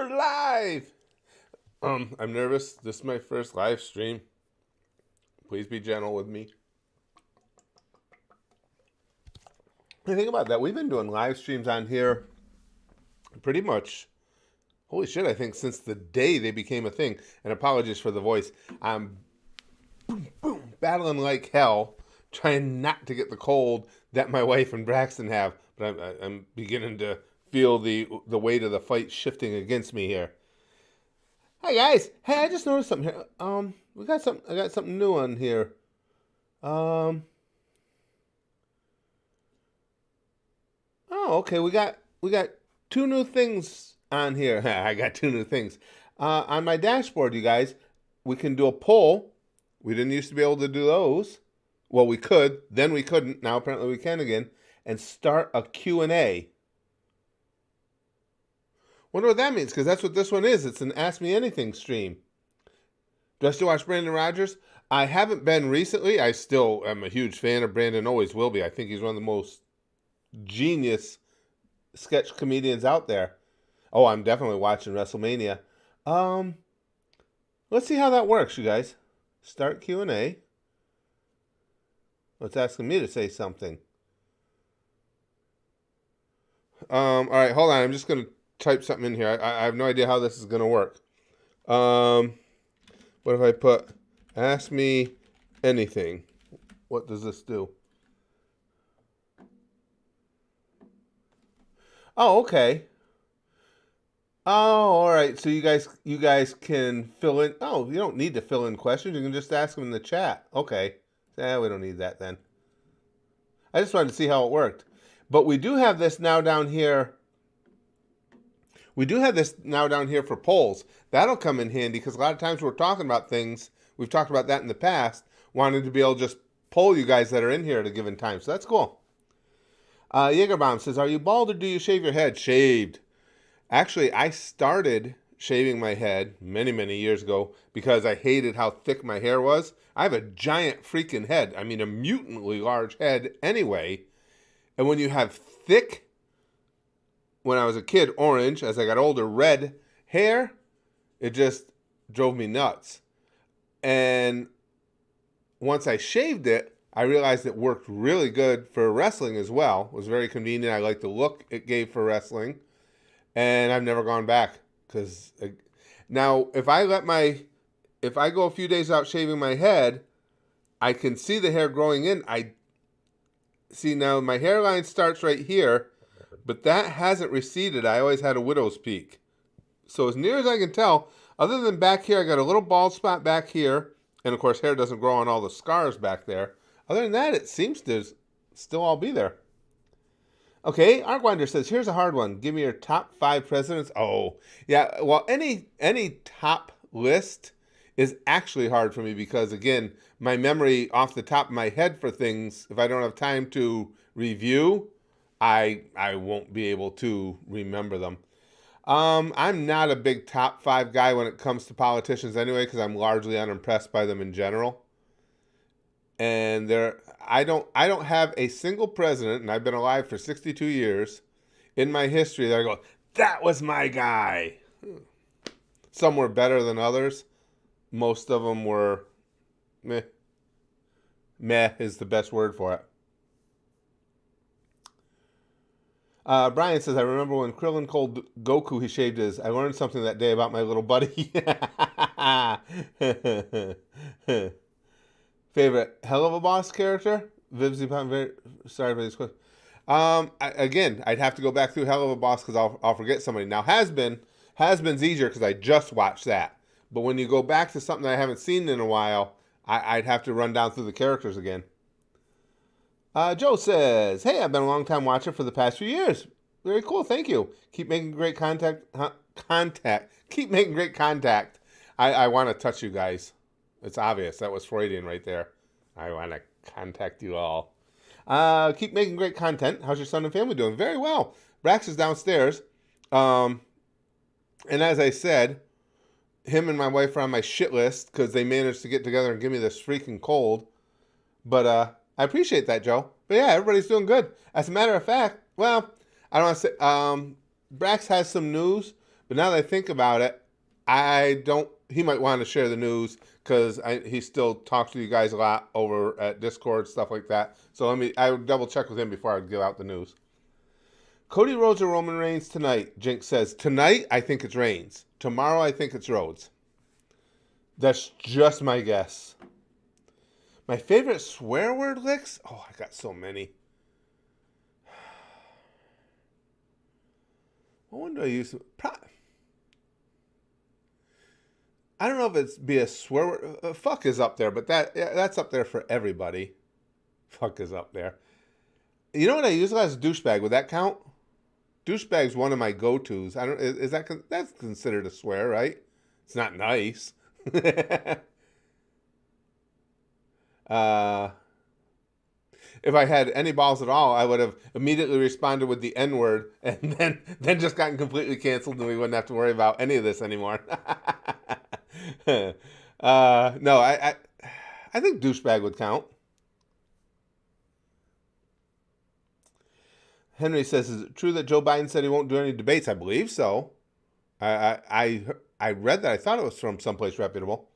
We're live. I'm nervous. This is my first live stream. Please be gentle with me. Think about that. We've been doing live streams on here pretty much, holy shit, I think since the day they became a thing. And apologies for the voice. I'm battling like hell, trying not to get the cold that my wife and Braxton have. But I'm beginning to feel the weight of the fight shifting against me here. Hi guys. Hey, I just noticed something here. I got something new on here. Oh, okay. We got two new things on here. I got two new things. On my dashboard, you guys, we can do a poll. We didn't used to be able to do those. Well, we could, then we couldn't. Now apparently we can again. And start a Q&A. Wonder what that means, because that's what this one is. It's an Ask Me Anything stream. Do I still watch Brandon Rogers? I haven't been recently. I still am a huge fan of Brandon, always will be. I think he's one of the most genius sketch comedians out there. Oh, I'm definitely watching WrestleMania. Let's see how that works, you guys. Start Q&A. It's asking me to say something. All right, hold on. I'm just going to type something in here. I have no idea how this is going to work. What if I put, ask me anything? What does this do? Oh, okay. Oh, all right. So you guys can fill in. Oh, you don't need to fill in questions. You can just ask them in the chat. Okay. We don't need that then. I just wanted to see how it worked. But we do have this now down here. We do have this now down here for polls. That'll come in handy because a lot of times we're talking about things. We've talked about that in the past. Wanted to be able to just poll you guys that are in here at a given time. So that's cool. Jaegerbomb says, are you bald or do you shave your head? Shaved. Actually, I started shaving my head many, many years ago because I hated how thick my hair was. I have a giant freaking head. I mean, a mutantly large head anyway. And when you have thick, when I was a kid, orange, as I got older, red hair, it just drove me nuts. And once I shaved it, I realized it worked really good for wrestling as well. It was very convenient. I liked the look it gave for wrestling. And I've never gone back. Because now, if I go a few days out shaving my head, I can see the hair growing in. I see now my hairline starts right here, but that hasn't receded. I always had a widow's peak. So as near as I can tell, other than back here, I got a little bald spot back here. And of course, hair doesn't grow on all the scars back there. Other than that, it seems to still all be there. Okay, Artwinder says, here's a hard one. Give me your top 5 presidents. Oh, yeah. Well, any top list is actually hard for me because, again, my memory off the top of my head for things, if I don't have time to review, I won't be able to remember them. I'm not a big top 5 guy when it comes to politicians anyway because I'm largely unimpressed by them in general. And I don't have a single president, and I've been alive for 62 years, in my history that I go, that was my guy. Some were better than others. Most of them were meh. Meh is the best word for it. Brian says, I remember when Krillin told Goku he shaved his. I learned something that day about my little buddy. Favorite Hell of a Boss character? Vivsy, very sorry for this question. Again, I'd have to go back through Hell of a Boss because I'll forget somebody. Now, Has-Been's easier because I just watched that. But when you go back to something that I haven't seen in a while, I'd have to run down through the characters again. Joe says, hey, I've been a long time watcher for the past few years. Very cool, thank you. Keep making great contact. Keep making great contact. I want to touch you guys. It's obvious. That was Freudian right there. I want to contact you all. Keep making great content. How's your son and family doing? Very well. Brax is downstairs. And as I said, him and my wife are on my shit list because they managed to get together and give me this freaking cold. But I appreciate that, Joe. But yeah, everybody's doing good. As a matter of fact, well, I don't want to say, Brax has some news, But now that I think about it, I don't. He might want to share the news because he still talks to you guys a lot over at Discord, stuff like that. So I would double check with him before I give out the news. Cody Rhodes or Roman Reigns tonight? Jinx says tonight. I think it's Reigns. Tomorrow I think it's Rhodes. That's just my guess. My favorite swear word licks? Oh, I got so many. What one do I use? I don't know if it's be a swear word. Fuck is up there, but that's up there for everybody. Fuck is up there. You know what I use as douchebag? Would that count? Douchebag's one of my go-tos. I don't. Is that that's considered a swear, right? It's not nice. If I had any balls at all, I would have immediately responded with the N word, and then just gotten completely canceled, and we wouldn't have to worry about any of this anymore. No, I think douchebag would count. Henry says, "Is it true that Joe Biden said he won't do any debates?" I believe so. I read that. I thought it was from someplace reputable.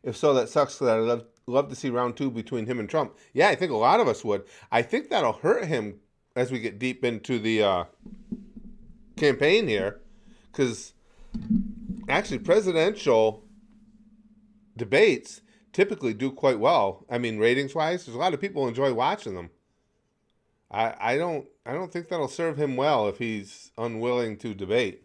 If so, that sucks because I'd love to see round 2 between him and Trump. Yeah, I think a lot of us would. I think that'll hurt him as we get deep into the campaign here, because actually presidential debates typically do quite well. I mean, ratings-wise, there's a lot of people who enjoy watching them. I don't think that'll serve him well if he's unwilling to debate.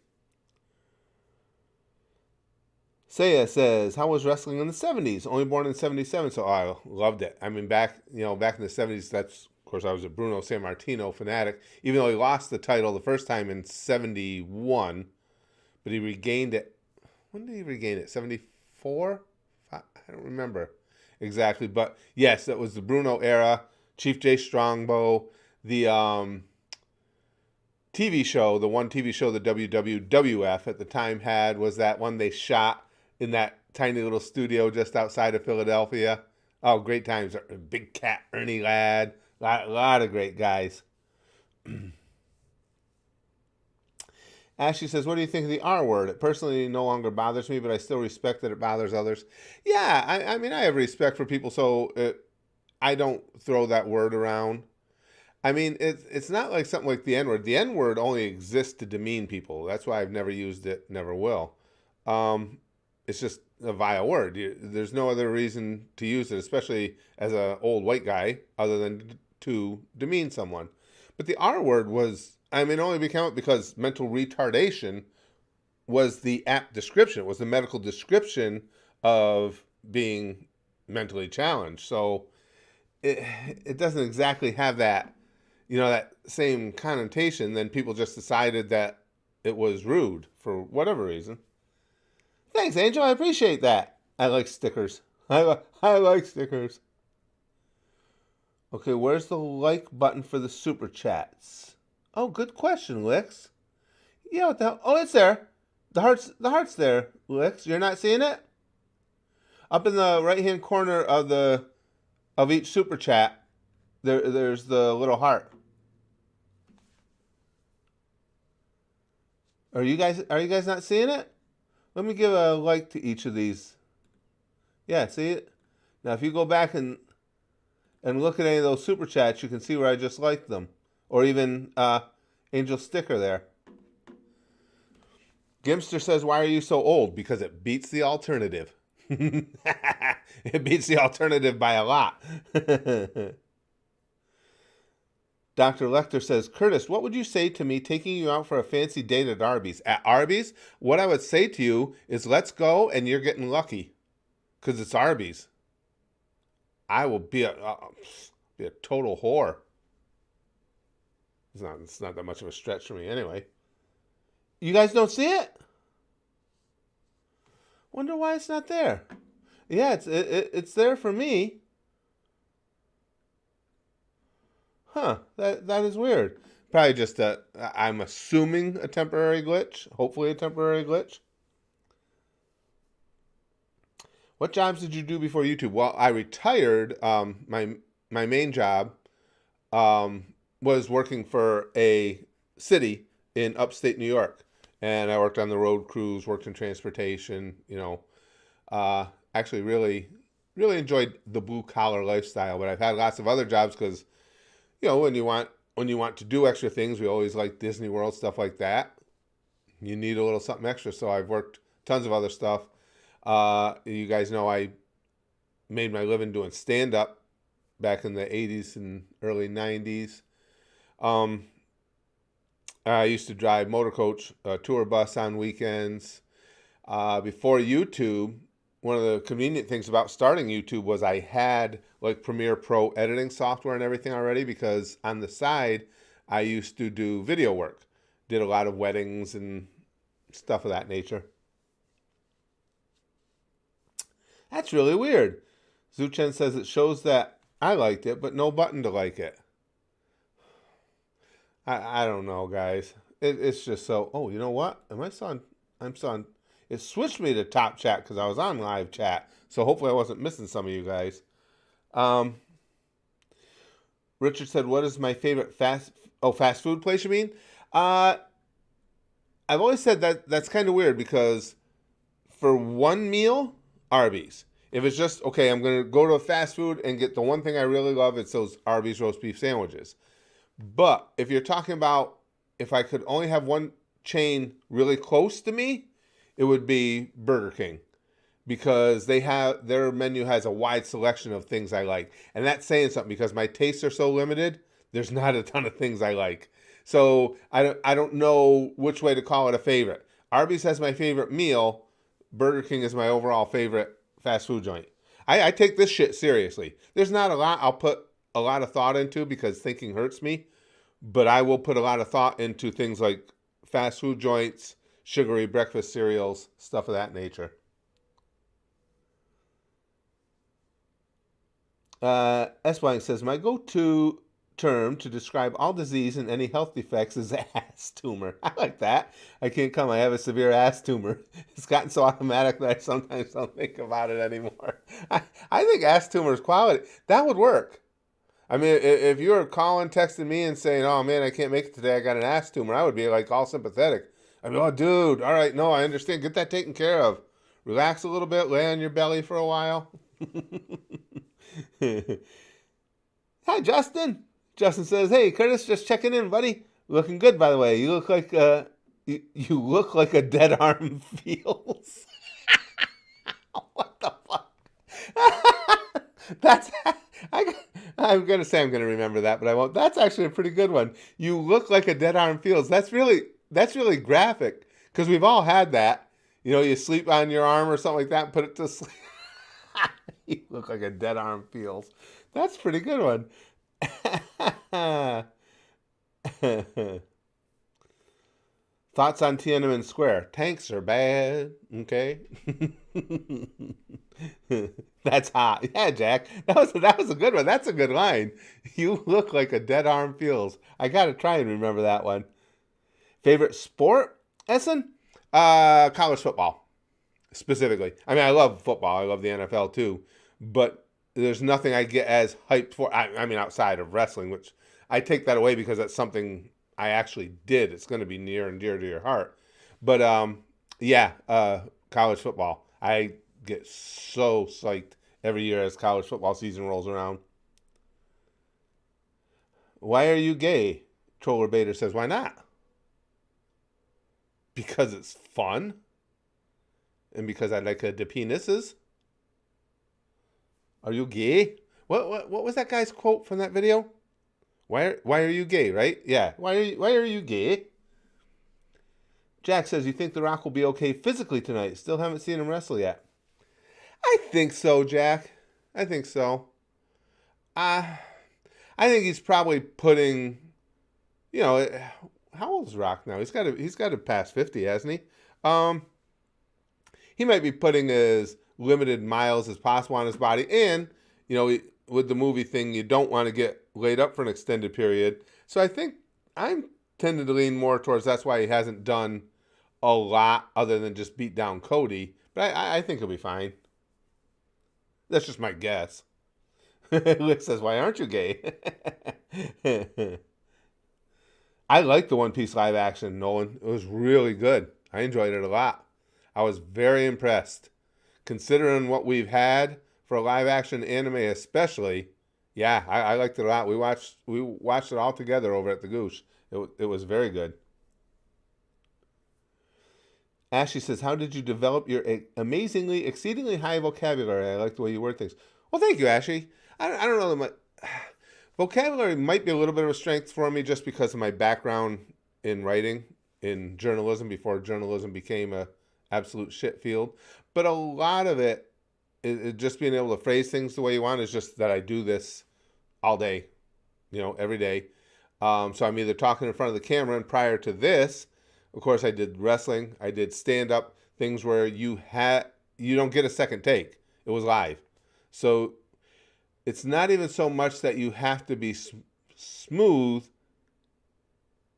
Saya says, "How was wrestling in the 70s? Only born in 77, so I loved it. I mean, back in the 70s, that's, of course, I was a Bruno Sammartino fanatic, even though he lost the title the first time in 71, but he regained it. When did he regain it? 74? I don't remember exactly, but yes, that was the Bruno era. Chief Jay Strongbow, the TV show, the one TV show the WWF at the time had was that one they shot in that tiny little studio just outside of Philadelphia. Oh, great times. Big Cat, Ernie Ladd, a lot of great guys. Ashley says, "What do you think of the R word? It personally no longer bothers me, but I still respect that it bothers others." Yeah, I mean, I have respect for people, so I don't throw that word around. I mean, it's not like something like the N word. The N word only exists to demean people. That's why I've never used it, never will. It's just a vile word. There's no other reason to use it, especially as an old white guy, other than to demean someone. But the R word was, I mean, only became it because mental retardation was the apt description. It was the medical description of being mentally challenged. So it doesn't exactly have that, that same connotation. Then people just decided that it was rude for whatever reason. Thanks, Angel. I appreciate that. I like stickers. I like stickers. Okay, where's the like button for the super chats? Oh, good question, Lix. Yeah, what the hell? Oh, it's there. The heart's there, Lix. You're not seeing it? Up in the right-hand corner of each super chat, there's the little heart. Are you guys not seeing it? Let me give a like to each of these. Yeah, see it? Now, if you go back and look at any of those super chats, you can see where I just liked them. Or even Angel's sticker there. Gimster says, "Why are you so old?" Because it beats the alternative. It beats the alternative by a lot. Dr. Lecter says, "Curtis, what would you say to me taking you out for a fancy date at Arby's?" At Arby's, what I would say to you is, let's go, and you're getting lucky. Because it's Arby's. I will be a total whore. It's not that much of a stretch for me anyway. You guys don't see it? Wonder why it's not there. Yeah, it's there for me. Huh, that is weird. Probably just I'm assuming a temporary glitch. Hopefully a temporary glitch. What jobs did you do before YouTube? Well, I retired. My main job was working for a city in upstate New York. and I worked on the road crews, worked in transportation. Actually, really enjoyed the blue collar lifestyle. But I've had lots of other jobs because when you want to do extra things, we always like Disney World, stuff like that. You need a little something extra. So I've worked tons of other stuff. You guys know I made my living doing stand up back in the 80s and early 90s. I used to drive motor coach, tour bus on weekends. Before YouTube, one of the convenient things about starting YouTube was I had like Premiere Pro editing software and everything already, because on the side, I used to do video work. Did a lot of weddings and stuff of that nature. That's really weird. Zuchen says it shows that I liked it, but no button to like it. I don't know, guys. It's just so. Oh, you know what? I'm son. It switched me to top chat because I was on live chat. So hopefully I wasn't missing some of you guys. Richard said, "What is my favorite fast food place? You mean?" I've always said that's kind of weird because for one meal, Arby's. If it's just okay, I'm gonna go to a fast food and get the one thing I really love. It's those Arby's roast beef sandwiches. But if you're talking about if I could only have one chain really close to me, it would be Burger King, because their menu has a wide selection of things I like. And that's saying something because my tastes are so limited, there's not a ton of things I like. So I don't know which way to call it a favorite. Arby's has my favorite meal. Burger King is my overall favorite fast food joint. I take this shit seriously. There's not a lot I'll put a lot of thought into because thinking hurts me, but I will put a lot of thought into things like fast food joints, sugary breakfast cereals, stuff of that nature. S. Blank says, my go-to term to describe all disease and any health defects is ass tumor. I like that. I can't come. I have a severe ass tumor. It's gotten so automatic that I sometimes don't think about it anymore. I think ass tumor is quality. That would work. I mean, if you were calling, texting me and saying, oh man, I can't make it today, I got an ass tumor, I would be like all sympathetic. I'd be, oh dude, all right, no, I understand. Get that taken care of. Relax a little bit, lay on your belly for a while. Hi, Justin. Justin says, "Hey, Curtis, just checking in, buddy. Looking good, by the way. You look like you look like a dead arm feels." What the fuck? That's I'm gonna say I'm gonna remember that, but I won't. That's actually a pretty good one. You look like a dead arm feels. That's really graphic because we've all had that. You sleep on your arm or something like that, and put it to sleep. You look like a dead arm feels. That's a pretty good one. Thoughts on Tiananmen Square? Tanks are bad. Okay. That's hot. Yeah, Jack. That was a good one. That's a good line. You look like a dead arm feels. I gotta try and remember that one. Favorite sport, Essen? College football, specifically. I mean, I love football. I love the NFL too. But there's nothing I get as hyped for. I mean, outside of wrestling, which I take that away because that's something I actually did. It's going to be near and dear to your heart. But college football. I get so psyched every year as college football season rolls around. Why are you gay? Troller Bader says, why not? Because it's fun. And because I like the penises. Are you gay? What was that guy's quote from that video? Why are you gay, right? Yeah. Why are you gay? Jack says, you think The Rock will be okay physically tonight? Still haven't seen him wrestle yet. I think so, Jack. I think so. I think he's probably putting, how old is Rock now? He's got to pass 50, hasn't he? He might be putting as limited miles as possible on his body. And, with the movie thing, you don't want to get laid up for an extended period. So I think I'm tending to lean more towards that's why he hasn't done a lot other than just beat down Cody. But I think he'll be fine. That's just my guess. Lick says, why aren't you gay? I liked the One Piece live action, Nolan. It was really good. I enjoyed it a lot. I was very impressed. Considering what we've had for a live action anime especially, yeah, I liked it a lot. We watched it all together over at the Goose. It was very good. Ashley says, "How did you develop your amazingly, exceedingly high vocabulary? I like the way you word things." Well, thank you, Ashley. I don't know that my vocabulary might be a little bit of a strength for me just because of my background in writing, in journalism, before journalism became a absolute shit field. But a lot of it is just being able to phrase things the way you want. Is just that I do this all day, every day. So I'm either talking in front of the camera, and prior to this, of course, I did wrestling. I did stand up things where you don't get a second take. It was live, so it's not even so much that you have to be smooth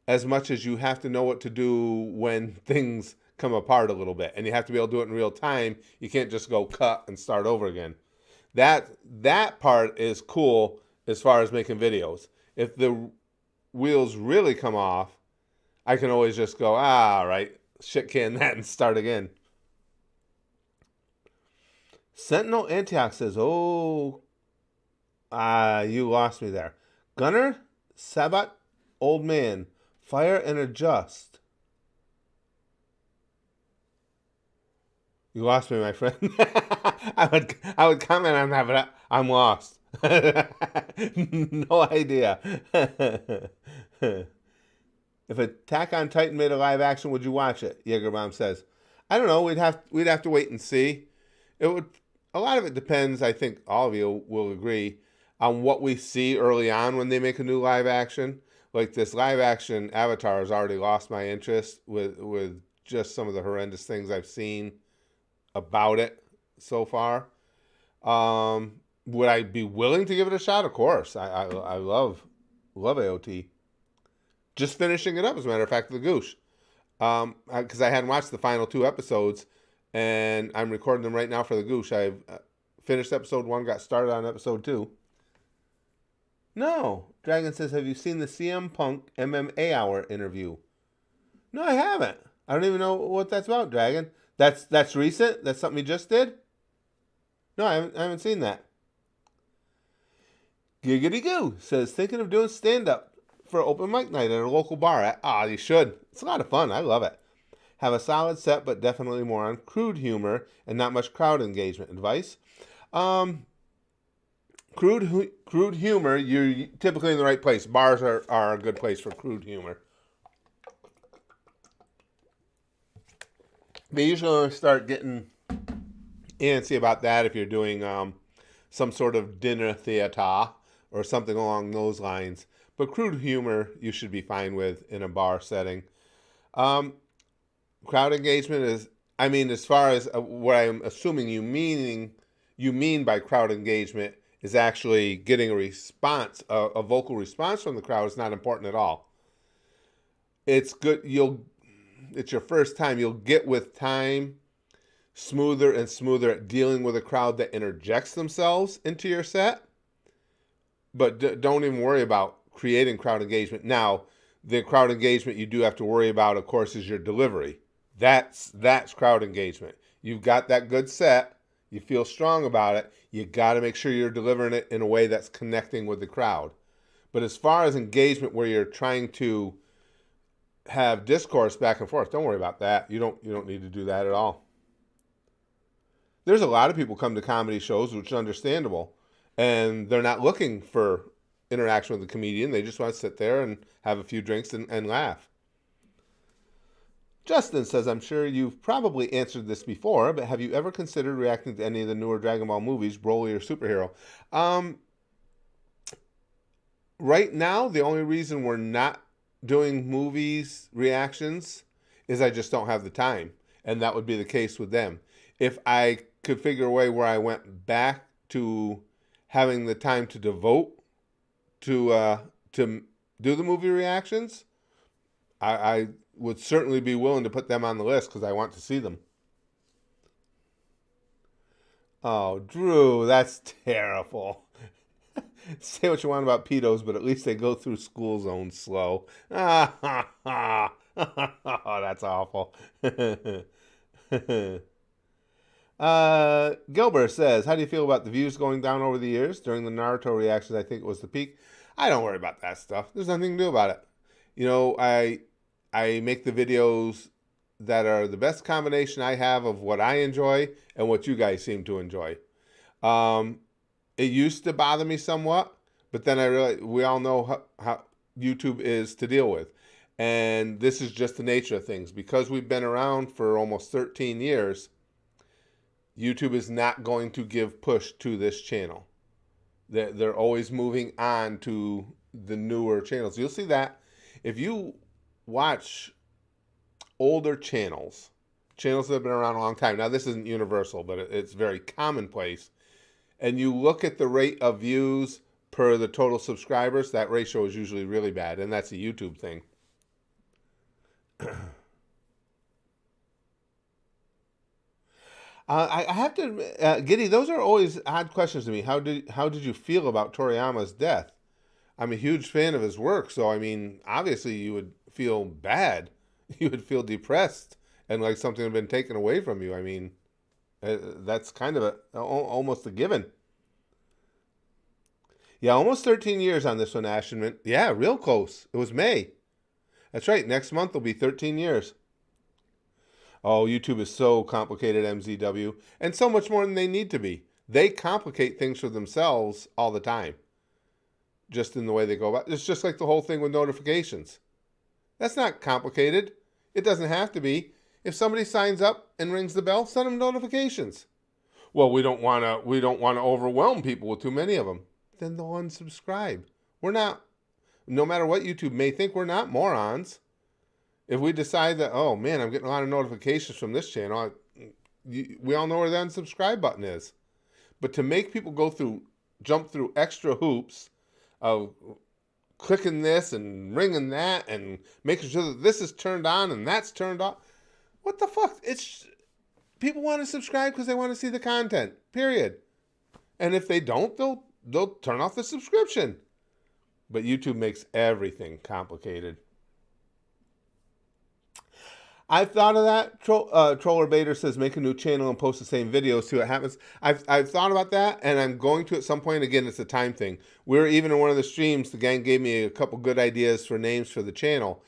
as much as you have to know what to do when things come apart a little bit, and you have to be able to do it in real time. You can't just go cut and start over again. That part is cool as far as making videos. If the wheels really come off, I can always just go, all right, shit can that and start again. Sentinel Antioch says, oh, you lost me there. Gunner, Sabat, old man, fire and adjust. You lost me, my friend. I would comment on that, but I'm lost. No idea. If Attack on Titan made a live action, would you watch it? Jägerbomb says. I don't know. We'd have to wait and see. It would. A lot of it depends. I think all of you will agree on what we see early on when they make a new live action. Like this live action Avatar has already lost my interest with just some of the horrendous things I've seen about it so far. Would I be willing to give it a shot? Of course. I love AOT. Just finishing it up, as a matter of fact, the Goosh. Because I hadn't watched the final 2 episodes, and I'm recording them right now for the Goosh. I've finished episode 1, got started on episode 2. No. Dragon says, have you seen the CM Punk MMA Hour interview? No, I haven't. I don't even know what that's about, Dragon. That's recent? That's something you just did? No, I haven't seen that. Giggity Goo says, thinking of doing stand-up for open mic night at a local bar. You should. It's a lot of fun. I love it. Have a solid set, but definitely more on crude humor and not much crowd engagement advice. Crude humor, you're typically in the right place. Bars are a good place for crude humor. They usually start getting antsy about that if you're doing some sort of dinner theater or something along those lines. But crude humor you should be fine with in a bar setting. Crowd engagement is, as far as what I'm assuming you mean by crowd engagement is actually getting a response, a vocal response from the crowd is not important at all. It's good. It's your first time. You'll get with time smoother and smoother at dealing with a crowd that interjects themselves into your set. But don't even worry about creating crowd engagement. Now, the crowd engagement you do have to worry about, of course, is your delivery. That's crowd engagement. You've got that good set. You feel strong about it. You got to make sure you're delivering it in a way that's connecting with the crowd. But as far as engagement where you're trying to have discourse back and forth, don't worry about that. You don't need to do that at all. There's a lot of people come to comedy shows, which is understandable, and they're not looking for interaction with the comedian. They just want to sit there and have a few drinks and laugh. Justin says, I'm sure you've probably answered this before, but have you ever considered reacting to any of the newer Dragon Ball movies, Broly or Superhero? Right now, the only reason we're not doing movies reactions is I just don't have the time, and that would be the case with them. If I could figure a way where I went back to having the time to devote to do the movie reactions, I would certainly be willing to put them on the list because I want to see them. Oh, Drew, that's terrible. Say what you want about pedos, but at least they go through school zones slow. Ah, ha, ha. Oh, that's awful. Gilbert says, how do you feel about the views going down over the years? During the Naruto reactions, I think it was the peak. I don't worry about that stuff. There's nothing to do about it. You know, I make the videos that are the best combination I have of what I enjoy and what you guys seem to enjoy. It used to bother me somewhat, but then I realized we all know how YouTube is to deal with. And this is just the nature of things. Because we've been around for almost 13 years, YouTube is not going to give push to this channel. They're always moving on to the newer channels. You'll see that if you watch older channels that have been around a long time. Now, this isn't universal, but it's very commonplace. And you look at the rate of views per the total subscribers, that ratio is usually really bad. And that's a YouTube thing. I have to admit, Giddy, those are always odd questions to me. How did you feel about Toriyama's death? I'm a huge fan of his work, so I mean, obviously you would feel bad. You would feel depressed and like something had been taken away from you. I mean, that's kind of almost a given. Yeah, almost 13 years on this one, Ashton. Yeah, real close. It was May. That's right. Next month will be 13 years. Oh, YouTube is so complicated, MZW, and so much more than they need to be. They complicate things for themselves all the time, just in the way they go about it. It's just like the whole thing with notifications. That's not complicated. It doesn't have to be. If somebody signs up and rings the bell, send them notifications. Well, we don't want to overwhelm people with too many of them. Then they'll unsubscribe. We're not, no matter what YouTube may think, we're not morons. If we decide that, oh man, I'm getting a lot of notifications from this channel, we all know where the unsubscribe button is. But to make people jump through extra hoops of clicking this and ringing that and making sure that this is turned on and that's turned off, what the fuck? It's people want to subscribe because they want to see the content. Period. And if they don't, they'll turn off the subscription. But YouTube makes everything complicated. I've thought of that. Troller Bader says make a new channel and post the same videos. See what happens. I've thought about that, and I'm going to at some point. Again, it's a time thing. We're even in one of the streams. The gang gave me a couple good ideas for names for the channel,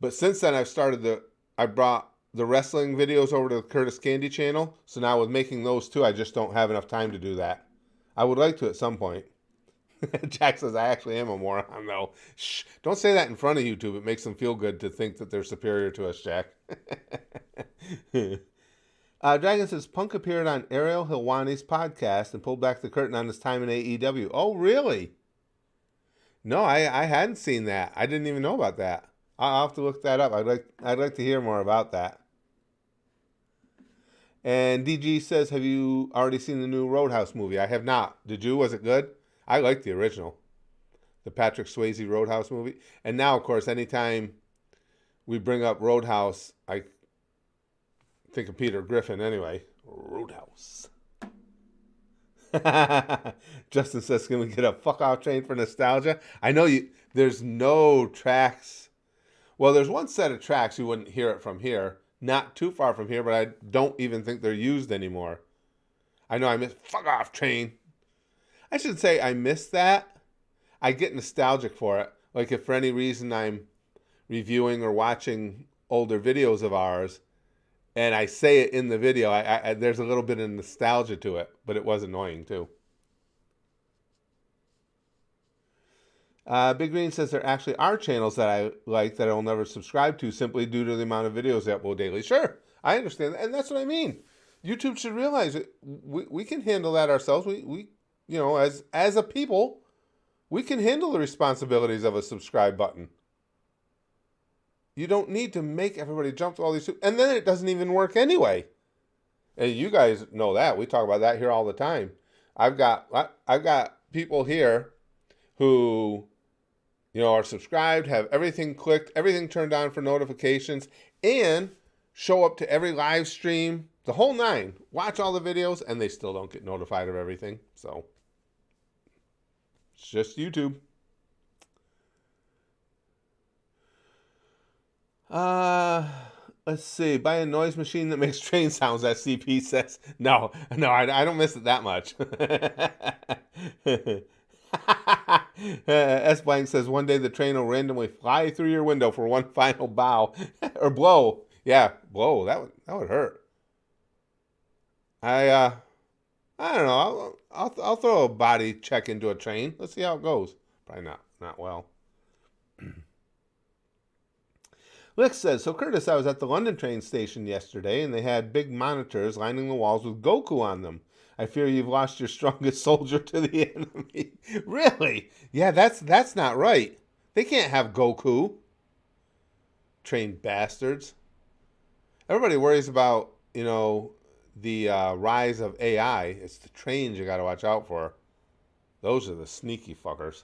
but since then I brought the wrestling videos over to the Curtis Candy channel. So now with making those two, I just don't have enough time to do that. I would like to at some point. Jack says, I actually am a moron, though. Shh, don't say that in front of YouTube. It makes them feel good to think that they're superior to us, Jack. Dragon says, Punk appeared on Ariel Helwani's podcast and pulled back the curtain on his time in AEW. Oh, really? No, I hadn't seen that. I didn't even know about that. I'll have to look that up. I'd like to hear more about that. And DG says, have you already seen the new Roadhouse movie? I have not. Did you? Was it good? I like the original, the Patrick Swayze Roadhouse movie. And now, of course, anytime we bring up Roadhouse, I think of Peter Griffin anyway. Roadhouse. Justin says, can we get a fuck off train for nostalgia? I know there's no tracks. Well, there's one set of tracks you wouldn't hear it from here. Not too far from here, but I don't even think they're used anymore. I know I miss fuck off train. I should say I miss that. I get nostalgic for it. Like if for any reason I'm reviewing or watching older videos of ours and I say it in the video, there's a little bit of nostalgia to it, but it was annoying too. Big Green says there actually are channels that I like that I'll never subscribe to simply due to the amount of videos that upload daily. Sure, I understand that. And that's what I mean. YouTube should realize it. We can handle that ourselves. We you know, as a people, we can handle the responsibilities of a subscribe button. You don't need to make everybody jump to all these, and then it doesn't even work anyway. And you guys know that. We talk about that here all the time. I've got people here who, you know, are subscribed, have everything clicked, everything turned on for notifications, and show up to every live stream, the whole nine, watch all the videos, and they still don't get notified of everything. So It's just YouTube. Uh, let's see. Buy a noise machine that makes train sounds, as CP says. No, I don't miss it that much. S Blank says one day the train will randomly fly through your window for one final bow or blow. Yeah, blow. That would hurt. I I don't know. I'll throw a body check into a train. Let's see how it goes. Probably not well. Lick says, so Curtis, I was at the London train station yesterday and they had big monitors lining the walls with Goku on them. I fear you've lost your strongest soldier to the enemy. Really? Yeah, that's not right. They can't have Goku. Train bastards. Everybody worries about, the rise of AI. It's the trains you got to watch out for. Those are the sneaky fuckers.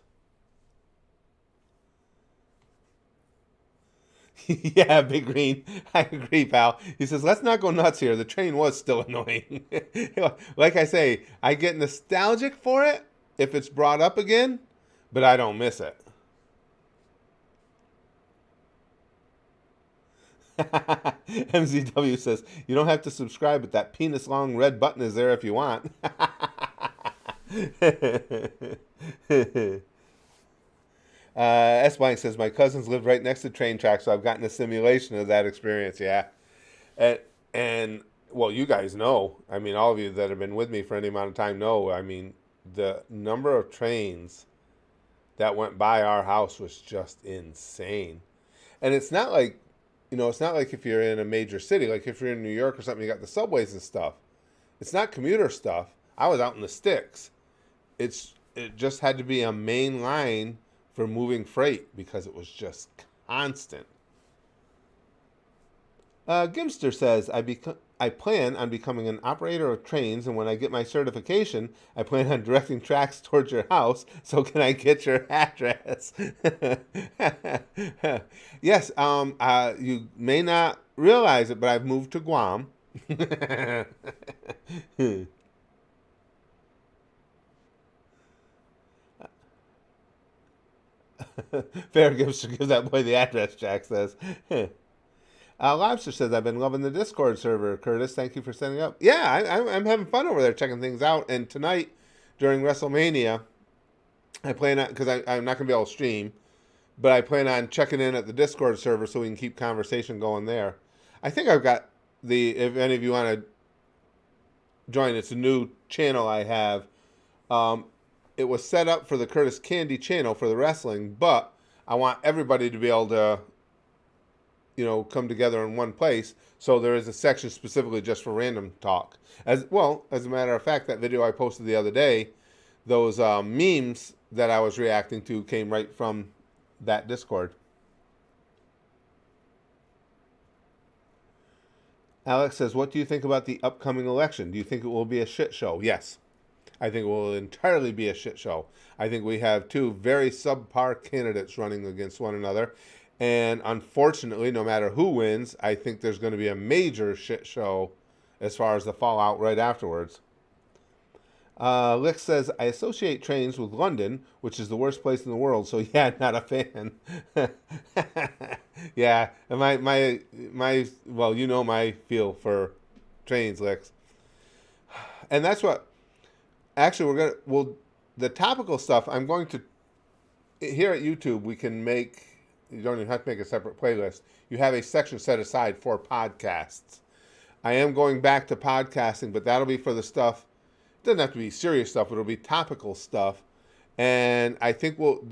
Yeah, Big Green. I agree, pal. He says, let's not go nuts here. The train was still annoying. Like I say, I get nostalgic for it if it's brought up again, but I don't miss it. MZW says, you don't have to subscribe, but that penis long red button is there if you want. S. Blank says, my cousins lived right next to train tracks, so I've gotten a simulation of that experience. Yeah. And well, you guys know. I mean, all of you that have been with me for any amount of time know. I mean, the number of trains that went by our house was just insane. And it's not like, it's not like if you're in a major city, like if you're in New York or something, you got the subways and stuff. It's not commuter stuff. I was out in the sticks. It just had to be a main line for moving freight because it was just constant. Gimster says, I plan on becoming an operator of trains, and when I get my certification, I plan on directing tracks towards your house, so can I get your address? Yes, you may not realize it, but I've moved to Guam. Fair gives to give that boy the address, Jack says. Lobster says, I've been loving the Discord server, Curtis. Thank you for setting up. Yeah, I'm having fun over there checking things out. And tonight, during WrestleMania, I plan on, because I'm not going to be able to stream, but I plan on checking in at the Discord server so we can keep conversation going there. I think I've got if any of you want to join, it's a new channel I have. It was set up for the Curtis Candy channel for the wrestling, but I want everybody to be able to, come together in one place. So there is a section specifically just for random talk. As a matter of fact, that video I posted the other day, those memes that I was reacting to came right from that Discord. Alex says, what do you think about the upcoming election? Do you think it will be a shit show? Yes. I think it will entirely be a shit show. I think we have two very subpar candidates running against one another. And unfortunately, no matter who wins, I think there's going to be a major shit show as far as the fallout right afterwards. Lick says, I associate trains with London, which is the worst place in the world. So yeah, not a fan. Yeah, and my my feel for trains, Licks. And that's what, actually, the topical stuff, I'm going to, here at YouTube, we can make, you don't even have to make a separate playlist. You have a section set aside for podcasts. I am going back to podcasting, but that'll be for the stuff. It doesn't have to be serious stuff, but it'll be topical stuff. And I think we'll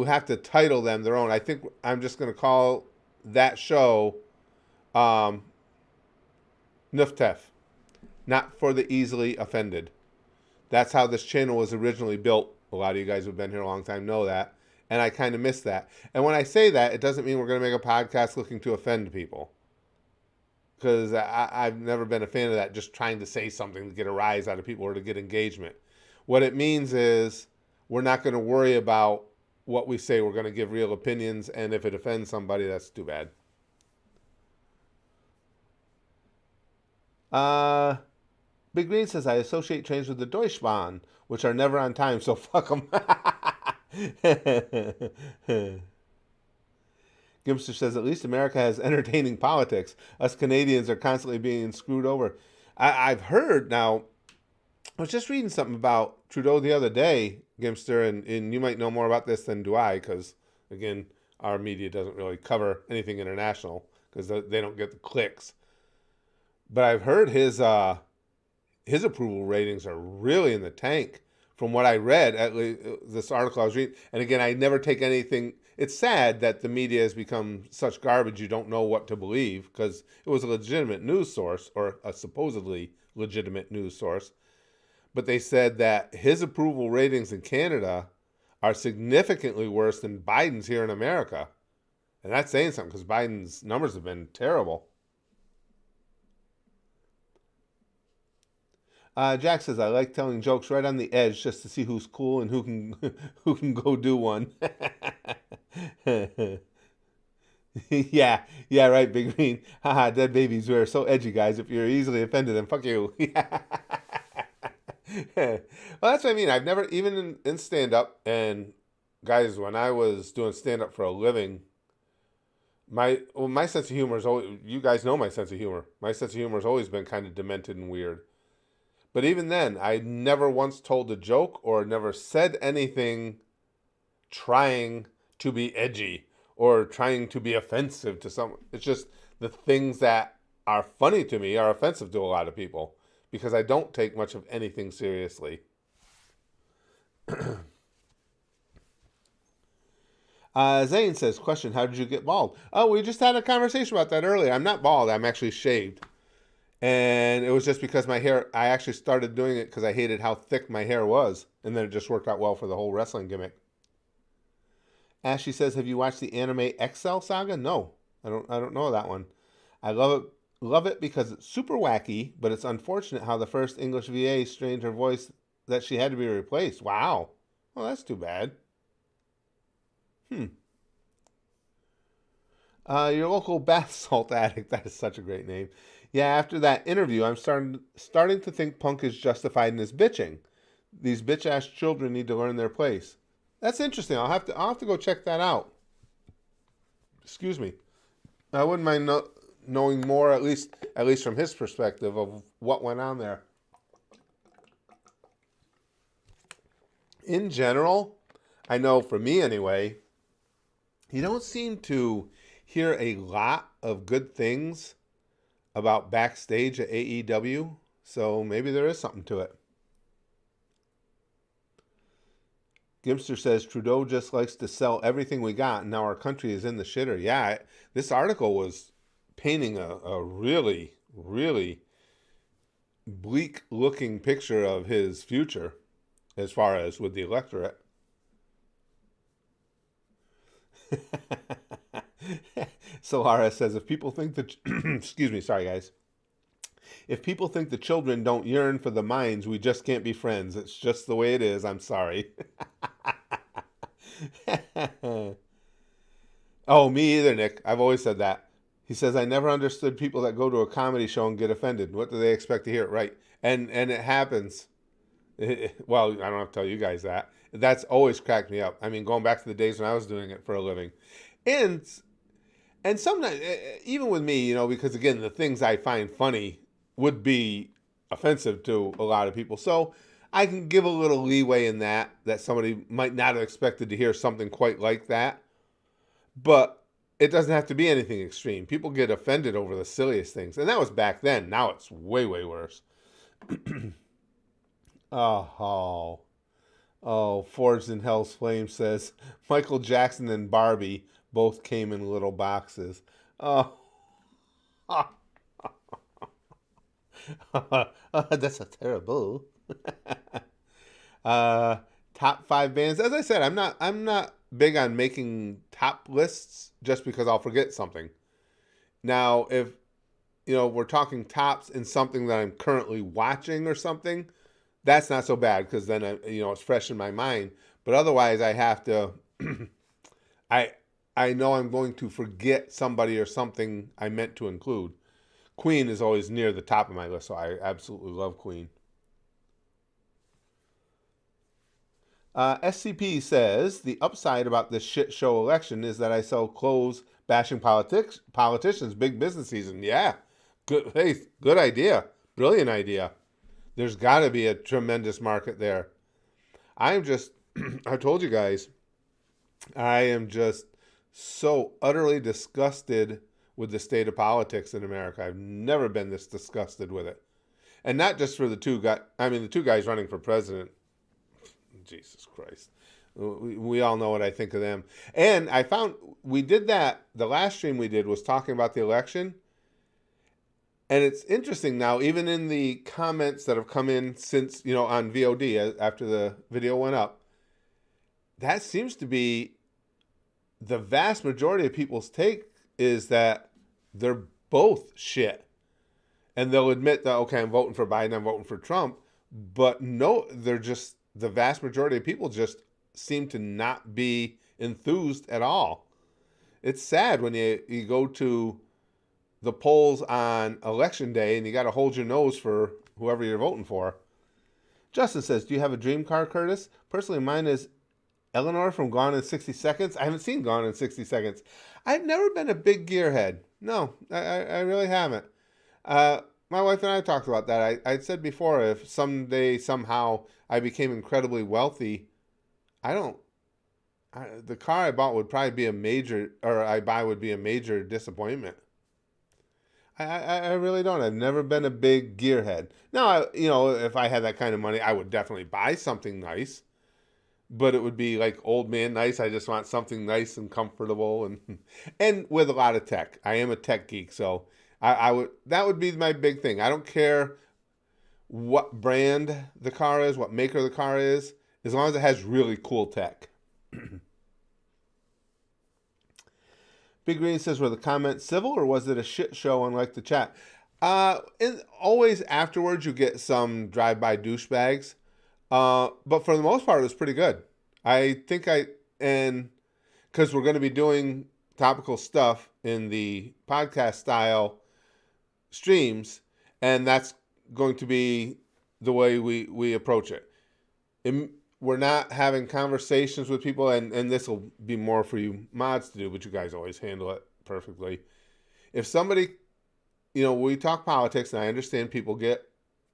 have to title them their own. I think I'm just going to call that show Nuftef, not for the easily offended. That's how this channel was originally built. A lot of you guys who've been here a long time know that. And I kind of miss that. And when I say that, it doesn't mean we're going to make a podcast looking to offend people. Because I've never been a fan of that, just trying to say something to get a rise out of people or to get engagement. What it means is we're not going to worry about what we say. We're going to give real opinions. And if it offends somebody, that's too bad. Big Green says, I associate trains with the Deutschbahn, which are never on time, so fuck them. Gimster says, at least America has entertaining politics. Us Canadians are constantly being screwed over. I've heard now, I was just reading something about Trudeau the other day, Gimster, and you might know more about this than do I, because, again, our media doesn't really cover anything international because they don't get the clicks. But I've heard his approval ratings are really in the tank. From what I read, at least, this article I was reading, and again, I never take anything. It's sad that the media has become such garbage you don't know what to believe because it was a legitimate news source or a supposedly legitimate news source. But they said that his approval ratings in Canada are significantly worse than Biden's here in America. And that's saying something because Biden's numbers have been terrible. Jack says, I like telling jokes right on the edge just to see who's cool and who can who can go do one. Yeah, yeah, right, Big Green. Haha, dead babies. We're so edgy, guys. If you're easily offended, then fuck you. Well, that's what I mean. I've never, even in stand up, and guys, when I was doing stand up for a living, my sense of humor is always, you guys know my sense of humor. My sense of humor has always been kind of demented and weird. But even then, I never once told a joke or never said anything trying to be edgy or trying to be offensive to someone. It's just the things that are funny to me are offensive to a lot of people because I don't take much of anything seriously. Zane says, question, how did you get bald? Oh, we just had a conversation about that earlier. I'm not bald. I'm actually shaved. And it was just because my hair, I actually started doing it because I hated how thick my hair was. And then it just worked out well for the whole wrestling gimmick. Ashley says, have you watched the anime Excel Saga? No, I don't know that one. I love it because it's super wacky, but it's unfortunate how the first English VA strained her voice that she had to be replaced. Wow. Well, that's too bad. Your local bath salt addict. That is such a great name. Yeah, after that interview, I'm starting to think Punk is justified in his bitching. These bitch ass children need to learn their place. That's interesting. I'll have to go check that out. Excuse me. I wouldn't mind knowing more, at least from his perspective of what went on there. In general, I know for me anyway, you don't seem to hear a lot of good things about backstage at AEW, so maybe there is something to it. Gimster says Trudeau just likes to sell everything we got, and now our country is in the shitter. Yeah, this article was painting a really, really bleak-looking picture of his future as far as with the electorate. Solara says, if people think that, excuse me, sorry guys. If people think the children don't yearn for the minds, we just can't be friends. It's just the way it is. I'm sorry. Oh, me either, Nick. I've always said that. He says, I never understood people that go to a comedy show and get offended. What do they expect to hear? Right. And it happens. Well, I don't have to tell you guys that. That's always cracked me up. I mean, going back to the days when I was doing it for a living. And sometimes, even with me, you know, because again, the things I find funny would be offensive to a lot of people. So I can give a little leeway in that somebody might not have expected to hear something quite like that. But it doesn't have to be anything extreme. People get offended over the silliest things. And that was back then. Now it's way, way worse. Oh, Forged in Hell's Flame says, Michael Jackson and Barbie both came in little boxes. Oh. That's a terrible. Top 5 bands. As I said, I'm not big on making top lists just because I'll forget something. Now, if we're talking tops in something that I'm currently watching or something, that's not so bad because then it's fresh in my mind. But otherwise, I have to. I know I'm going to forget somebody or something I meant to include. Queen is always near the top of my list, so I absolutely love Queen. SCP says the upside about this shit show election is that I sell clothes bashing politicians. Big business season. Yeah, good. Hey, good idea. Brilliant idea. There's got to be a tremendous market there. I am just, I told you guys, I am just so utterly disgusted with the state of politics in America. I've never been this disgusted with it. And not just for the two guys, I mean, the two guys running for president. Jesus Christ. We all know what I think of them. And I found we did that, the last stream we did was talking about the election. And it's interesting now, even in the comments that have come in since, on VOD after the video went up, that seems to be the vast majority of people's take is that they're both shit. And they'll admit that, okay, I'm voting for Biden, I'm voting for Trump. But no, they're just, the vast majority of people just seem to not be enthused at all. It's sad when you go to the polls on election day and you got to hold your nose for whoever you're voting for. Justin says, do you have a dream car, Curtis? Personally, mine is Eleanor from Gone in 60 Seconds. I haven't seen Gone in 60 Seconds. I've never been a big gearhead. No, I really haven't. My wife and I talked about that. I said before, if someday, somehow, I became incredibly wealthy, the car I bought would probably be would be a major disappointment. I really don't. I've never been a big gearhead. Now, if I had that kind of money, I would definitely buy something nice. But it would be like old man nice. I just want something nice and comfortable and with a lot of tech. I am a tech geek, so that would be my big thing. I don't care what brand the car is, what maker the car is, as long as it has really cool tech. Big Green says, were the comments civil or was it a shit show unlike the chat? Always afterwards you get some drive-by douchebags. But for the most part, it was pretty good. I think because we're going to be doing topical stuff in the podcast style streams, and that's going to be the way we approach it. We're not having conversations with people, and this will be more for you mods to do, but you guys always handle it perfectly. If somebody, we talk politics, and I understand people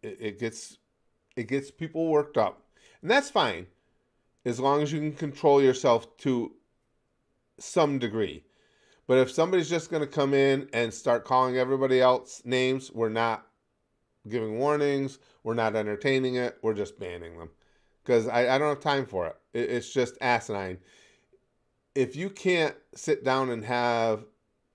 it gets people worked up. And that's fine, as long as you can control yourself to some degree. But if somebody's just going to come in and start calling everybody else names, we're not giving warnings, we're not entertaining it, we're just banning them. Because I don't have time for it. It's just asinine. If you can't sit down and have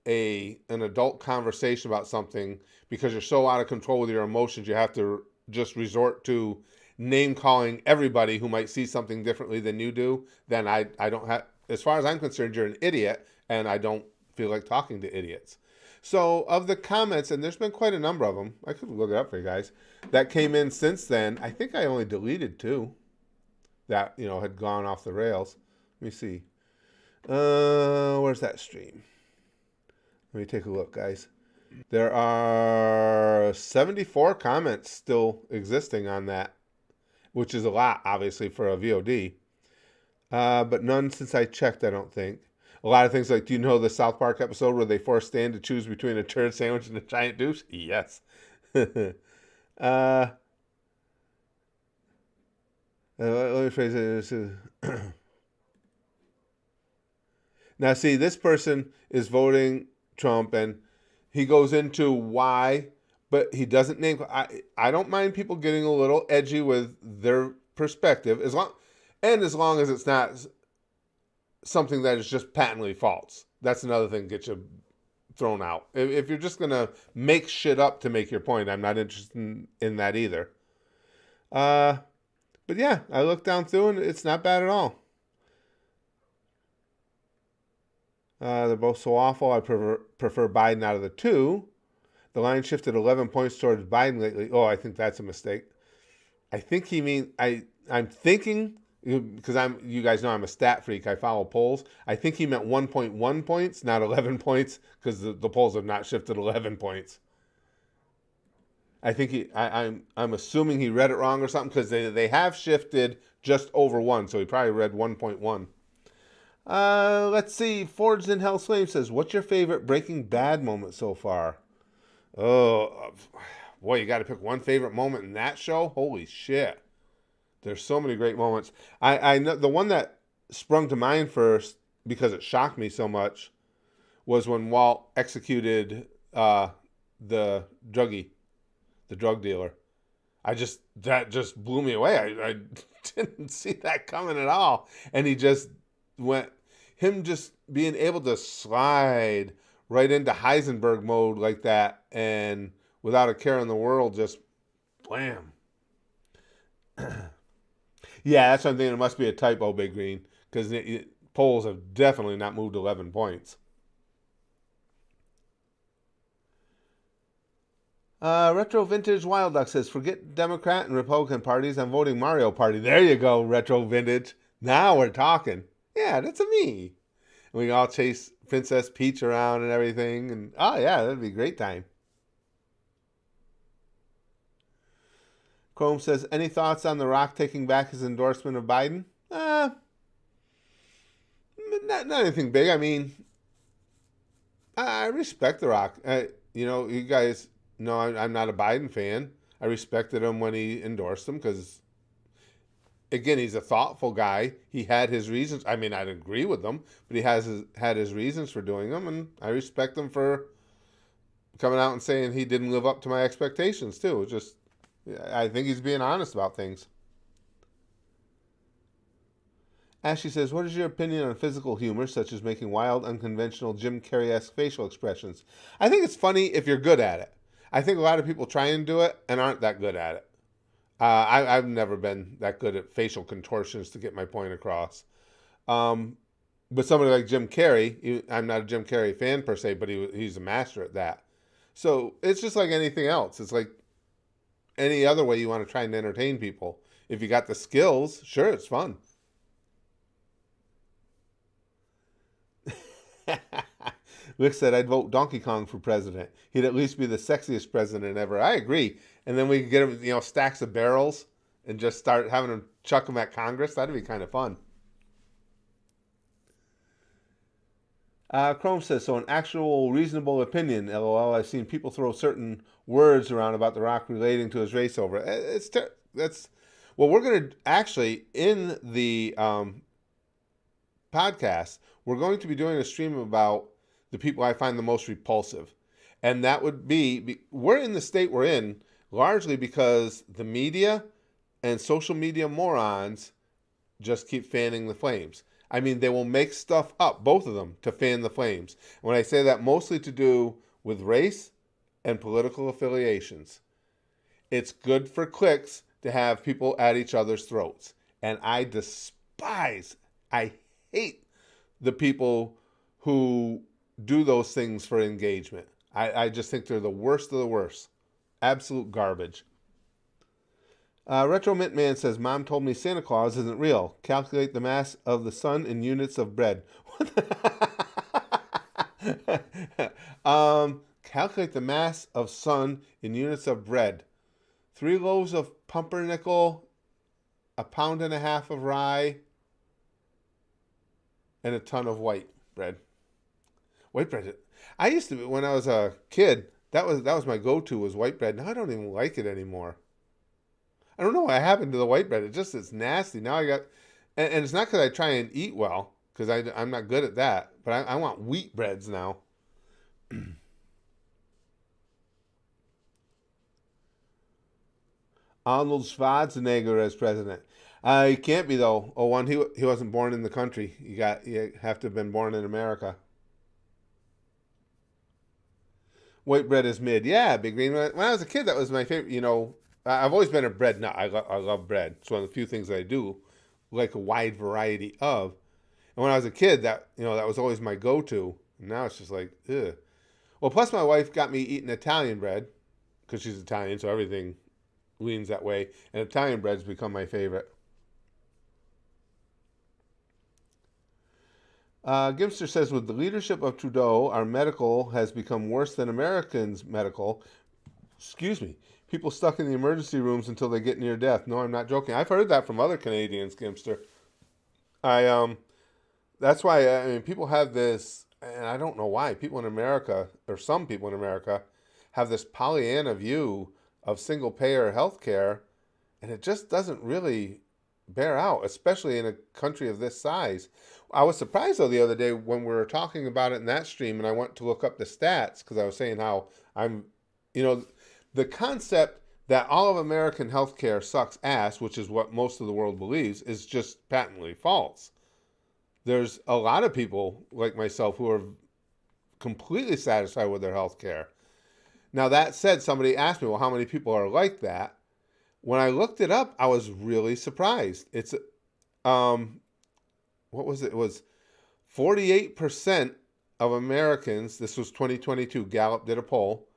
an adult conversation about something because you're so out of control with your emotions, you have to just resort to name calling everybody who might see something differently than you do, then I don't have, as far as I'm concerned, you're an idiot, and I don't feel like talking to idiots. So of the comments, and there's been quite a number of them, I could look it up for you guys, that came in since then. I think I only deleted 2 that, had gone off the rails. Let me see. Where's that stream? Let me take a look, guys. There are 74 comments still existing on that, which is a lot, obviously, for a VOD. But none since I checked, I don't think. A lot of things like, do you know the South Park episode where they forced Stan to choose between a turd sandwich and a giant douche? Yes. Let me phrase it. Now, see, this person is voting Trump, and he goes into why, but he doesn't name. I don't mind people getting a little edgy with their perspective, as long as it's not something that is just patently false. That's another thing that gets you thrown out. If you're just gonna make shit up to make your point, I'm not interested in that either. But yeah, I looked down through and it's not bad at all. They're both so awful. I prefer Biden out of the 2. The line shifted 11 points towards Biden lately. Oh, I think that's a mistake. I think he means I'm thinking, because you guys know I'm a stat freak. I follow polls. I think he meant 1.1 points, not 11 points, because the polls have not shifted 11 points. I think I'm assuming he read it wrong or something, because they have shifted just over 1, so he probably read 1.1. Let's see. Forged in Hell's Flame says, what's your favorite Breaking Bad moment so far? Oh, boy, you got to pick one favorite moment in that show? Holy shit. There's so many great moments. I know the one that sprung to mind first, because it shocked me so much, was when Walt executed the druggie, the drug dealer. That just blew me away. I didn't see that coming at all. And he just him just being able to slide right into Heisenberg mode like that, and without a care in the world, just blam. Yeah, that's what I'm thinking. It must be a typo, Big Green, because polls have definitely not moved 11 points. Retro Vintage Wild Duck says, forget Democrat and Republican parties. I'm voting Mario Party. There you go, Retro Vintage. Now we're talking. Yeah, that's a me. And we can all chase Princess Peach around and everything. And oh, yeah, that'd be a great time. Chrome says, any thoughts on The Rock taking back his endorsement of Biden? Not anything big. I mean, I respect The Rock. You guys know I'm not a Biden fan. I respected him when he endorsed him because, again, he's a thoughtful guy. He had his reasons. I mean, I'd agree with them, but he had his reasons for doing them, and I respect him for coming out and saying he didn't live up to my expectations, too. I think he's being honest about things. Ashley says, what is your opinion on physical humor, such as making wild, unconventional, Jim Carrey-esque facial expressions? I think it's funny if you're good at it. I think a lot of people try and do it and aren't that good at it. I've never been that good at facial contortions to get my point across. But somebody like Jim Carrey, I'm not a Jim Carrey fan per se, but he's a master at that. So it's just like anything else. It's like any other way you want to try and entertain people. If you got the skills, sure, it's fun. Rick said, I'd vote Donkey Kong for president. He'd at least be the sexiest president ever. I agree. And then we could get him, stacks of barrels and just start having him chuck them at Congress. That'd be kind of fun. Chrome says, so an actual reasonable opinion, LOL. I've seen people throw certain words around about The Rock relating to his race over. We're going to actually, in the podcast, we're going to be doing a stream about the people I find the most repulsive. And that would we're in the state we're in largely because the media and social media morons just keep fanning the flames. I mean, they will make stuff up, both of them, to fan the flames. When I say that, mostly to do with race and political affiliations. It's good for clicks to have people at each other's throats. And I hate the people who do those things for engagement. I just think they're the worst of the worst. Absolute garbage. Retro Mint Man says, Mom told me Santa Claus isn't real. Calculate the mass of the sun in units of bread. Calculate the mass of sun in units of bread. 3 loaves of pumpernickel, 1.5 pounds of rye, and a ton of white bread. White bread. I used to, when I was a kid, that was my go-to, was white bread. Now I don't even like it anymore. I don't know what happened to the white bread. It's nasty. Now I got, and it's not because I try and eat well, because I'm not good at that, but I want wheat breads now. Arnold Schwarzenegger as president. He can't be, though. Oh, one, he wasn't born in the country. You have to have been born in America. White bread is mid. Yeah, Big Green. When I was a kid, that was my favorite. I've always been a bread nut. I love bread. It's one of the few things that I do like a wide variety of. And when I was a kid, that was always my go-to. And now it's just like, ugh. Well, plus my wife got me eating Italian bread because she's Italian, so everything leans that way. And Italian bread's become my favorite. Gimster says, with the leadership of Trudeau, our medical has become worse than Americans' medical. Excuse me. people stuck in the emergency rooms until they get near death. No, I'm not joking. I've heard that from other Canadians, Gimster. I That's why I mean people have this, and I don't know why people in America or some people in America have this Pollyanna view of single payer healthcare, and it just doesn't really bear out, especially in a country of this size. I was surprised though the other day when we were talking about it in that stream, and I went to look up the stats because I was saying how I'm, you know, the concept that all of American healthcare sucks ass, which is what most of the world believes, is just patently false. There's a lot of people like myself who are completely satisfied with their health care. Now, that said, somebody asked me, well, how many people are like that? When I looked it up, I was really surprised. Um, what was it? It was 48% of Americans, this was 2022, Gallup did a poll,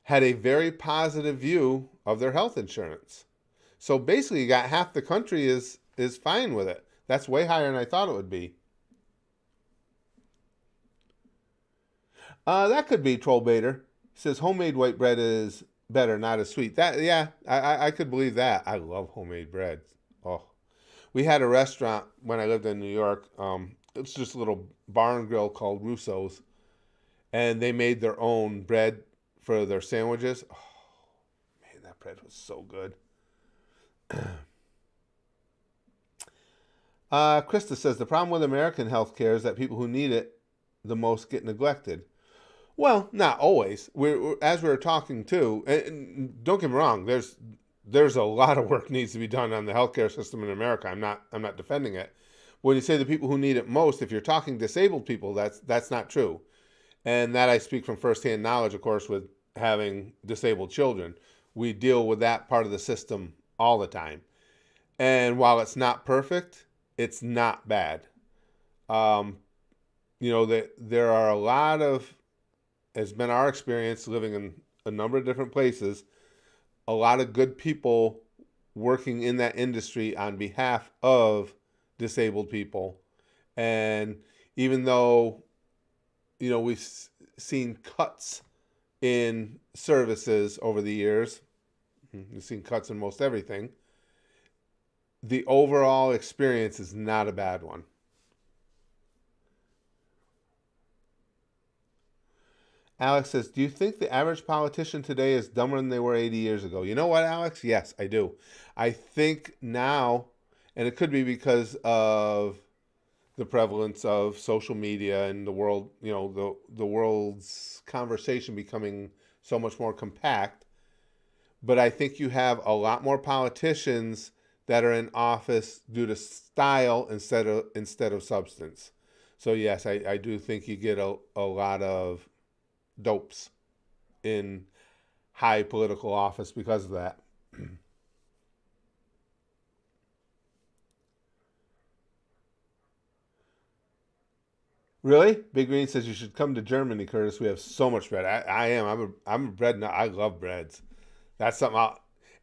had a very positive view of their health insurance. So basically, you got half the country is fine with it. That's way higher than I thought it would be. That could be Troll Baiter. He says homemade white bread is better, not as sweet. That yeah, I could believe that. I love homemade bread. Oh, we had a restaurant when I lived in New York. It's just a little bar and grill called Russo's, and they made their own bread for their sandwiches. Oh man, that bread was so good. Krista says the problem with American healthcare is that people who need it the most get neglected. Well, not always. As we were talking too, and don't get me wrong. There's a lot of work needs to be done on the healthcare system in America. I'm not defending it. When you say the people who need it most, if you're talking disabled people, that's not true, and that I speak from firsthand knowledge, of course, with having disabled children. We deal with that part of the system all the time, and while it's not perfect, it's not bad. Um, that there are a lot of, has been our experience living in a number of different places, a lot of good people working in that industry on behalf of disabled people. And even though, we've seen cuts in services over the years, we've seen cuts in most everything, the overall experience is not a bad one. Alex says, do you think the average politician today is dumber than they were 80 years ago? You know what, Alex? Yes, I do. I think now, and it could be because of the prevalence of social media and the world, the world's conversation becoming so much more compact. But I think you have a lot more politicians that are in office due to style instead of substance. So yes, I do think you get a lot of dopes in high political office because of that. Really? Big Green says you should come to Germany, Curtis. We have so much bread. I am. I'm a bread nut. I love breads. That's something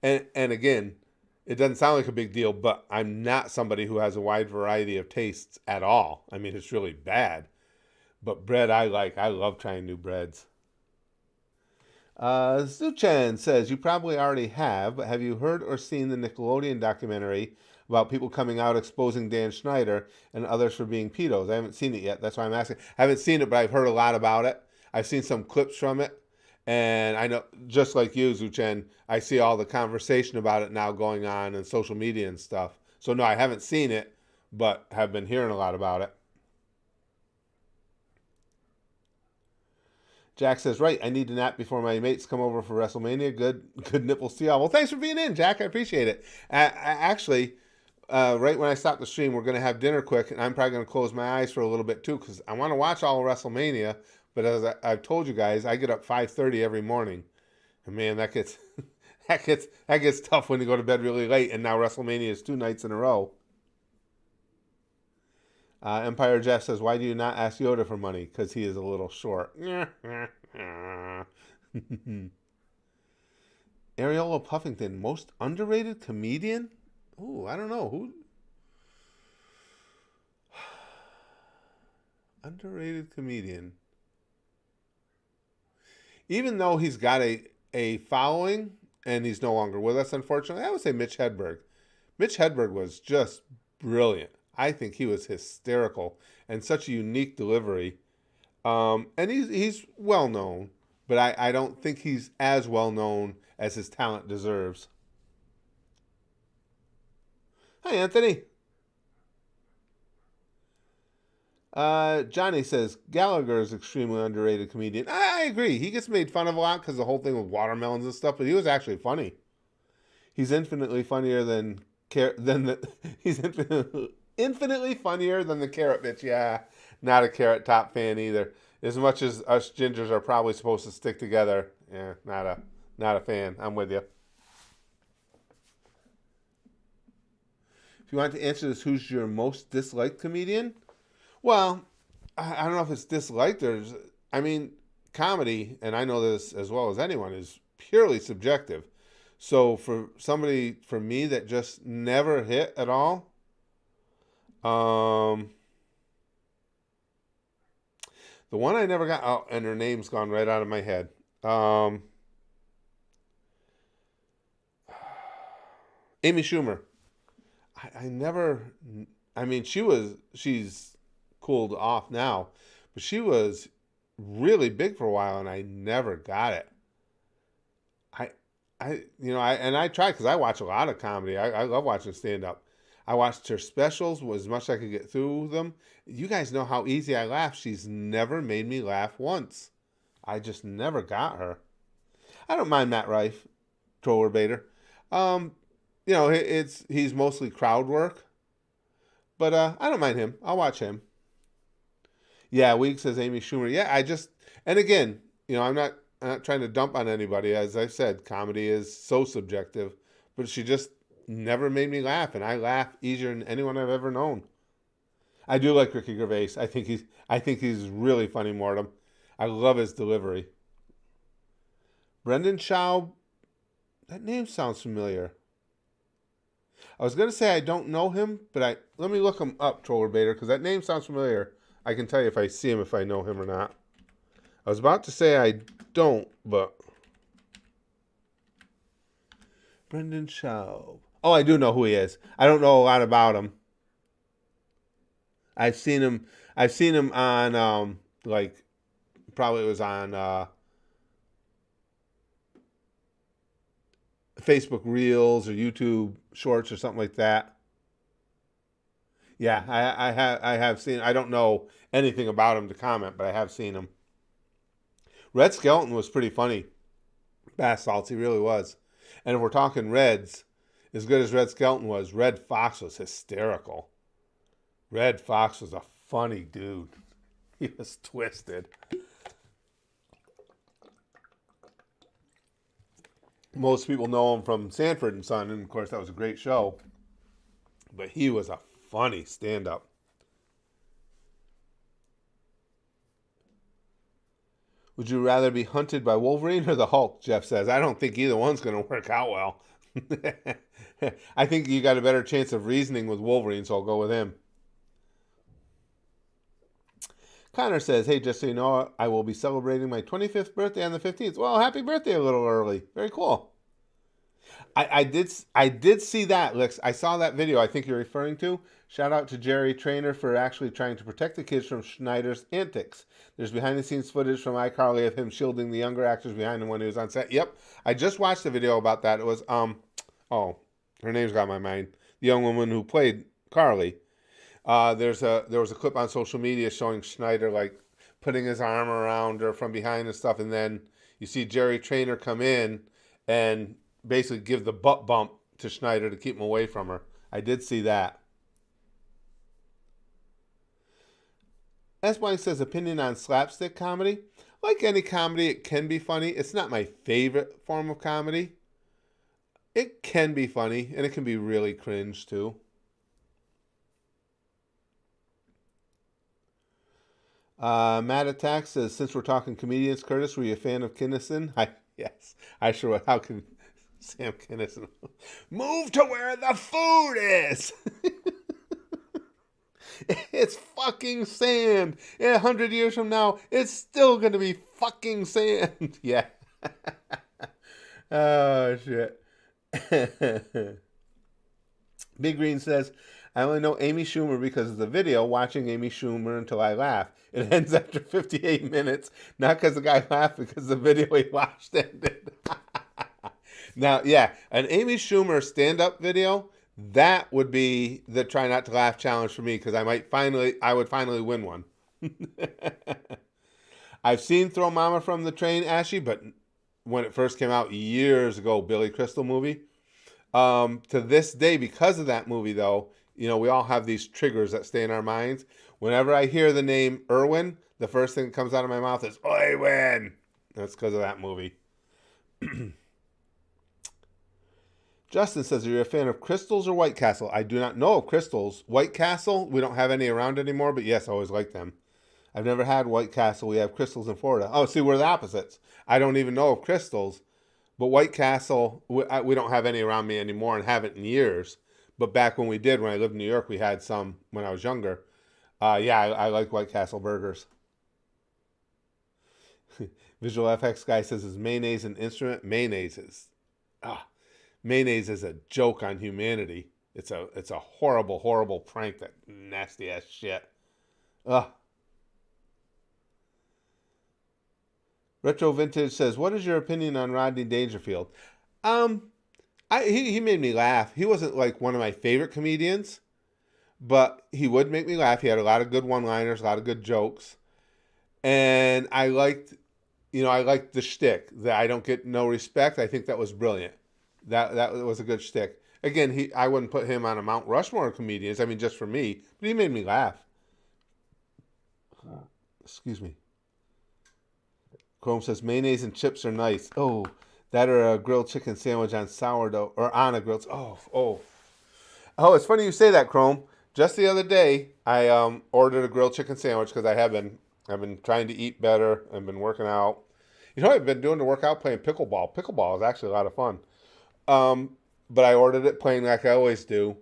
and again, it doesn't sound like a big deal, but I'm not somebody who has a wide variety of tastes at all. I mean, it's really bad. But bread I like. I love trying new breads. Zuchen says, you probably already have, but have you heard or seen the Nickelodeon documentary about people coming out exposing Dan Schneider and others for being pedos? I haven't seen it yet. That's why I'm asking. I haven't seen it, but I've heard a lot about it. I've seen some clips from it. And I know, just like you, Zuchen, I see all the conversation about it now going on in social media and stuff. So no, I haven't seen it, but have been hearing a lot about it. Jack says, right, I need to nap before my mates come over for WrestleMania. Good nipples to y'all. Well, thanks for being in, Jack. I appreciate it. Actually, right when I stop the stream, we're going to have dinner quick, and I'm probably going to close my eyes for a little bit, too, because I want to watch all of WrestleMania. But as I've told you guys, I get up 5:30 every morning. And, man, that gets that gets tough when you go to bed really late, and now WrestleMania is 2 nights in a row. Empire Jeff says, why do you not ask Yoda for money? Because he is a little short. Ariola Puffington, most underrated comedian? Ooh, I don't know. Who? Underrated comedian. Even though he's got a following and he's no longer with us, unfortunately. I would say Mitch Hedberg. Mitch Hedberg was just brilliant. I think he was hysterical and such a unique delivery. And he's well known, but I don't think he's as well known as his talent deserves. Hi, Anthony. Johnny says Gallagher is extremely underrated comedian. I agree. He gets made fun of a lot because the whole thing with watermelons and stuff, but he was actually funny. He's infinitely funnier than he's infinitely funnier than the Carrot bitch. Yeah, not a Carrot Top fan either. As much as us gingers are probably supposed to stick together, yeah, not a fan. I'm with you. If you want to answer this, who's your most disliked comedian? Well, I don't know if it's disliked or, I mean, comedy, and I know this as well as anyone, is purely subjective. So for somebody, for me, that just never hit at all, the one I never got, oh, and her name's gone right out of my head. Amy Schumer. I never, I mean, she's cooled off now, but she was really big for a while, and I never got it. I tried because I watch a lot of comedy. I love watching stand up. I watched her specials as much as I could get through them. You guys know how easy I laugh. She's never made me laugh once. I just never got her. I don't mind Matt Rife, troller baiter. He's mostly crowd work, but I don't mind him. I'll watch him. Yeah, Week says Amy Schumer. Yeah, and again, I'm not trying to dump on anybody. As I said, comedy is so subjective, but she just never made me laugh, and I laugh easier than anyone I've ever known. I do like Ricky Gervais. I think he's really funny, Mortem. I love his delivery. Brendan Schaub, that name sounds familiar. I was going to say I don't know him, but let me look him up, Troller Baiter, because that name sounds familiar. I can tell you if I see him, if I know him or not. I was about to say I don't, but Brendan Schaub. Oh, I do know who he is. I don't know a lot about him. I've seen him on probably it was on Facebook Reels or YouTube Shorts or something like that. Yeah, I have seen. I don't know anything about him to comment, but I have seen him. Red Skelton was pretty funny. Bath salts, he really was. And if we're talking Reds, as good as Red Skelton was, Red Fox was hysterical. Red Fox was a funny dude. He was twisted. Most people know him from Sanford and Son, and of course that was a great show. But he was a funny stand-up. Would you rather be hunted by Wolverine or the Hulk, Jeff says. I don't think either one's going to work out well. I think you got a better chance of reasoning with Wolverine, so I'll go with him. Connor says, hey, just so you know, I will be celebrating my 25th birthday on the 15th. Well, happy birthday a little early. Very cool. I did see that, Lex. I saw that video I think you're referring to. Shout out to Jerry Trainer for actually trying to protect the kids from Schneider's antics. There's behind-the-scenes footage from iCarly of him shielding the younger actors behind him when he was on set. Yep, I just watched the video about that. It was, her name's got my mind. The young woman who played Carly. There was a clip on social media showing Schneider like putting his arm around her from behind and stuff, and then you see Jerry Trainer come in and basically give the butt bump to Schneider to keep him away from her. I did see that. S. says, opinion on slapstick comedy. Like any comedy, it can be funny. It's not my favorite form of comedy. It can be funny, and it can be really cringe, too. Matt Attack says, since we're talking comedians, Curtis, were you a fan of Kinison? Yes, I sure was. How can Sam Kinison move to where the food is? It's fucking sand. 100 years from now, it's still going to be fucking sand. Yeah. Oh, shit. Big Green says, I only know Amy Schumer because of the video watching Amy Schumer until I laugh. It ends after 58 minutes, not because the guy laughed, because the video he watched ended. Now, yeah, an Amy Schumer stand-up video, that would be the try not to laugh challenge for me, because I would finally win one. I've seen Throw Mama from the Train, Ashy, but when it first came out years ago, Billy Crystal movie. To this day, because of that movie, though, we all have these triggers that stay in our minds. Whenever I hear the name Irwin, the first thing that comes out of my mouth is Irwin. That's because of that movie. Justin says, are you a fan of Crystals or White Castle? I do not know of Crystals. White Castle, we don't have any around anymore, but yes, I always liked them. I've never had White Castle. We have Crystals in Florida. Oh, see, we're the opposites. I don't even know of Crystals. But White Castle, we don't have any around me anymore and haven't in years. But back when we did, when I lived in New York, we had some when I was younger. Yeah, I like White Castle burgers. Visual FX guy says, is mayonnaise an instrument? Mayonnaise is a joke on humanity. It's a horrible, horrible prank, that nasty ass shit. Ugh. Retro Vintage says, what is your opinion on Rodney Dangerfield? He made me laugh. He wasn't like one of my favorite comedians, but he would make me laugh. He had a lot of good one-liners, a lot of good jokes. And I liked the shtick, that I don't get no respect. I think that was brilliant. That was a good shtick. Again, I wouldn't put him on a Mount Rushmore of comedians. I mean, just for me, but he made me laugh. Excuse me. Chrome says, mayonnaise and chips are nice. Oh, that or a grilled chicken sandwich on sourdough, or on a grilled... Oh, it's funny you say that, Chrome. Just the other day, I ordered a grilled chicken sandwich because I've been trying to eat better. I've been working out. You know what I've been doing to work out? Playing pickleball. Pickleball is actually a lot of fun. But I ordered it plain like I always do.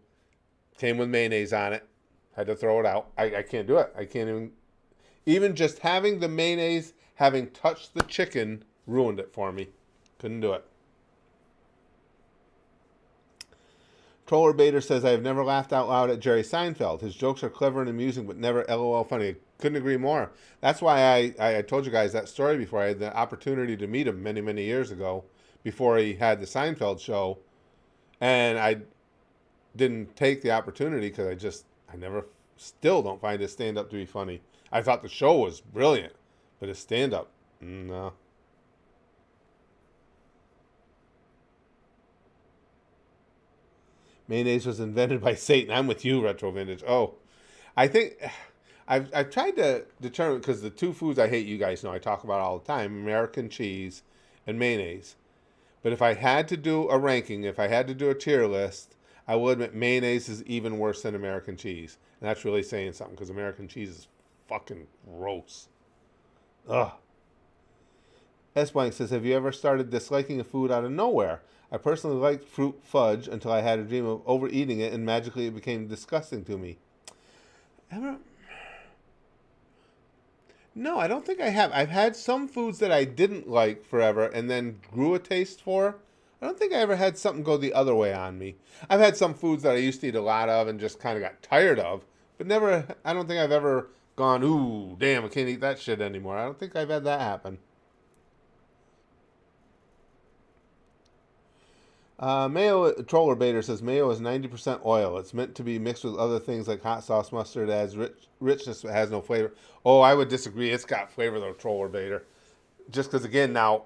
Came with mayonnaise on it. Had to throw it out. I can't do it. I can't even just having the mayonnaise, having touched the chicken, ruined it for me. Couldn't do it. Troller Bader says, I have never laughed out loud at Jerry Seinfeld. His jokes are clever and amusing, but never LOL funny. I couldn't agree more. That's why I told you guys that story before. I had the opportunity to meet him many, many years ago, before he had the Seinfeld show. And I didn't take the opportunity because still don't find his stand-up to be funny. I thought the show was brilliant, but his stand-up, no. Mayonnaise was invented by Satan. I'm with you, Retro Vintage. Oh, I think I've tried to determine, because the two foods I hate, you guys know I talk about all the time, American cheese and mayonnaise. But if I had to do a ranking, if I had to do a tier list, I will admit mayonnaise is even worse than American cheese. And that's really saying something, because American cheese is fucking gross. Ugh. S. Blank says, have you ever started disliking a food out of nowhere? I personally liked fruit fudge until I had a dream of overeating it, and magically it became disgusting to me. Ever? No, I don't think I have. I've had some foods that I didn't like forever and then grew a taste for. I don't think I ever had something go the other way on me. I've had some foods that I used to eat a lot of and just kind of got tired of, but I don't think I've ever gone, ooh, damn, I can't eat that shit anymore. I don't think I've had that happen. Mayo Troller Bader says, mayo is 90% oil. It's meant to be mixed with other things like hot sauce, mustard. It adds richness, but has no flavor. Oh, I would disagree. It's got flavor, though, Troller Bader. Just because, again, now,